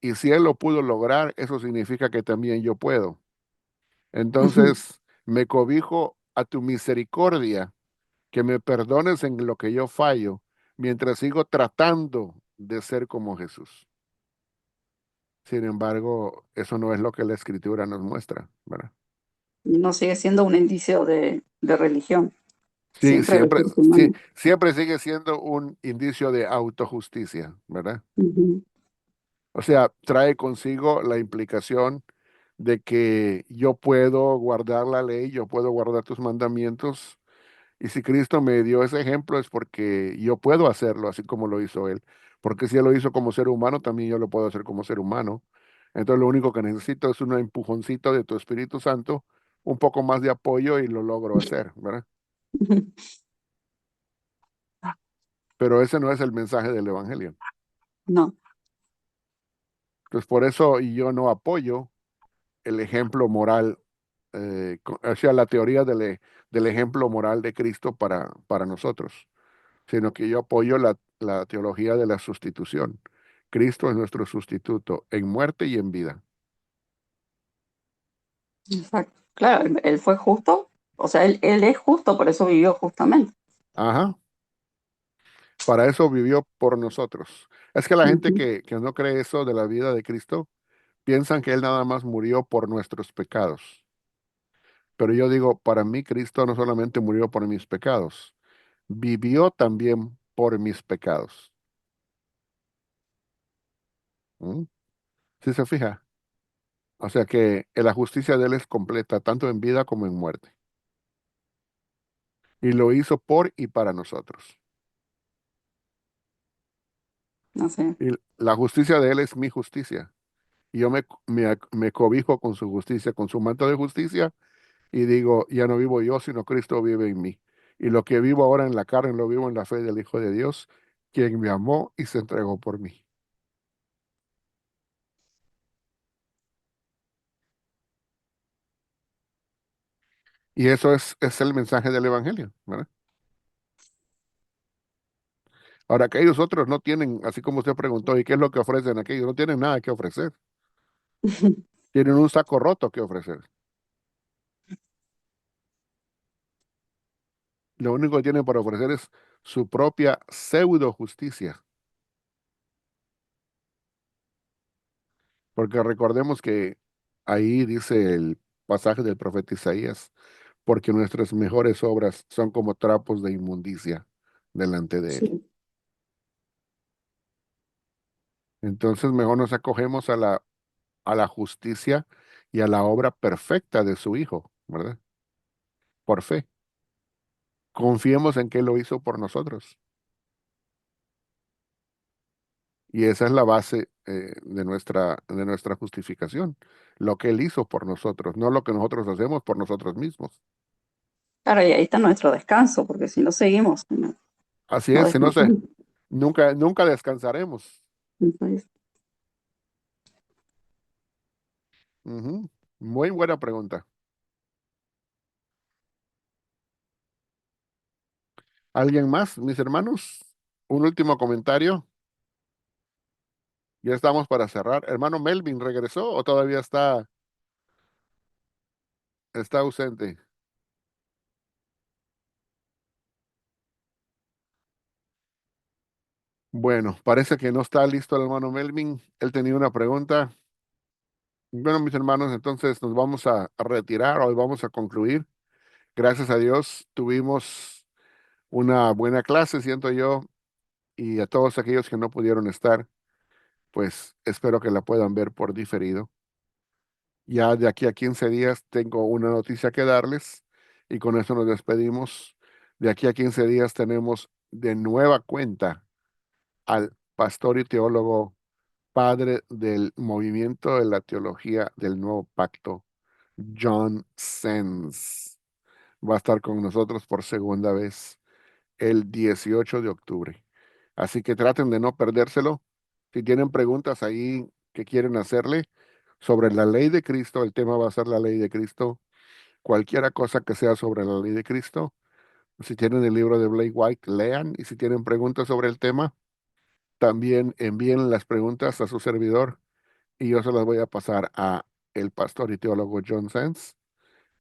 y si Él lo pudo lograr, eso significa que también yo puedo. Entonces, me cobijo a tu misericordia, que me perdones en lo que yo fallo, mientras sigo tratando de ser como Jesús. Sin embargo, eso no es lo que la Escritura nos muestra, ¿verdad? No sigue siendo un indicio de religión. Sí, Siempre siempre, recursos sí, humanos. siempre sigue siendo un indicio de autojusticia, ¿verdad? Ujú. O sea, trae consigo la implicación de que yo puedo guardar la ley, yo puedo guardar tus mandamientos, y si Cristo me dio ese ejemplo es porque yo puedo hacerlo así como lo hizo Él, porque si Él lo hizo como ser humano, también yo lo puedo hacer como ser humano. Entonces lo único que necesito es un empujoncito de tu Espíritu Santo, un poco más de apoyo y lo logro hacer, ¿verdad? Pero ese no es el mensaje del Evangelio. No, Entonces por eso yo no apoyo el ejemplo moral, o sea, la teoría del ejemplo moral de Cristo para nosotros, sino que yo apoyo la teología de la sustitución. Cristo es nuestro sustituto en muerte y en vida. exacto. Claro, él fue justo. O sea, él es justo, por eso vivió justamente. Ajá, para eso vivió por nosotros. Es que la gente Ujú. que no cree eso de la vida de Cristo, piensan que Él nada más murió por nuestros pecados. Pero yo digo, para mí Cristo no solamente murió por mis pecados, vivió también por mis pecados. ¿Mm? ¿Sí se fija? O sea que la justicia de Él es completa, tanto en vida como en muerte. y lo hizo por y para nosotros. Así es. Y la justicia de Él es mi justicia. Y yo me cobijo con su justicia, con su manto de justicia, y digo, ya no vivo yo, sino Cristo vive en mí. Y lo que vivo ahora en la carne, lo vivo en la fe del Hijo de Dios, quien me amó y se entregó por mí. Y eso es el mensaje del Evangelio, ¿verdad? Ahora, aquellos otros no tienen, así como usted preguntó, ¿y qué es lo que ofrecen aquellos? No tienen nada que ofrecer. Tienen un saco roto que ofrecer. Lo único que tienen para ofrecer es su propia pseudo justicia. Porque recordemos que ahí dice el pasaje del profeta Isaías, porque nuestras mejores obras son como trapos de inmundicia delante de él. Sí. Entonces mejor nos acogemos a la justicia y a la obra perfecta de su Hijo, ¿verdad? Por fe. Confiemos en que Él lo hizo por nosotros. Y esa es la base de nuestra justificación. Lo que Él hizo por nosotros, no lo que nosotros hacemos por nosotros mismos. Claro, y ahí está nuestro descanso, porque si no seguimos, no, Así no es, si no sé, descansamos. nunca descansaremos. Entonces, Ujú. Muy buena pregunta. ¿Alguien más, mis hermanos? Un último comentario. Ya estamos para cerrar. Hermano Melvin, ¿regresó o todavía está ausente? Bueno, parece que no está listo el hermano Melvin. Él tenía una pregunta. Bueno, mis hermanos, entonces nos vamos a retirar. Hoy vamos a concluir. Gracias a Dios tuvimos una buena clase, siento yo, y a todos aquellos que no pudieron estar, pues espero que la puedan ver por diferido. Ya de aquí a 15 días tengo una noticia que darles y con eso nos despedimos. De aquí a 15 días tenemos de nueva cuenta al pastor y teólogo, padre del movimiento de la teología del nuevo pacto, John Sens. Va a estar con nosotros por segunda vez el 18 de octubre. Así que traten de no perdérselo. Si tienen preguntas ahí que quieren hacerle sobre la ley de Cristo, el tema va a ser la ley de Cristo. Cualquiera cosa que sea sobre la ley de Cristo. Si tienen el libro de Blake White, lean. Y si tienen preguntas sobre el tema, también envíen las preguntas a su servidor y yo se las voy a pasar a el pastor y teólogo John Sens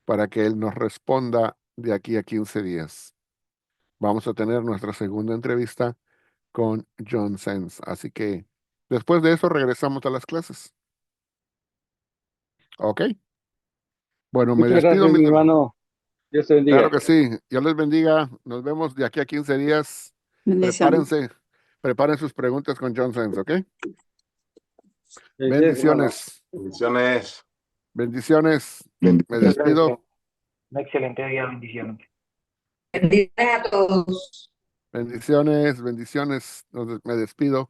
para que él nos responda de aquí a 15 días. Vamos a tener nuestra segunda entrevista con John Sens. Así que después de eso regresamos a las clases. ¿Ok? Bueno, me Muchas despido, gracias, mi hermano. Dios te Claro bendiga. que sí. Dios les bendiga. Nos vemos de aquí a 15 días. bendiciones. Prepárense. Preparen sus preguntas con John Sens, ¿ok? Felicidades, hermano. Bendiciones. Bendiciones. Bendiciones. Me Muchas despido. gracias. Un excelente día, bendiciones. Bendiciones a todos. Bendiciones, bendiciones. Me despido.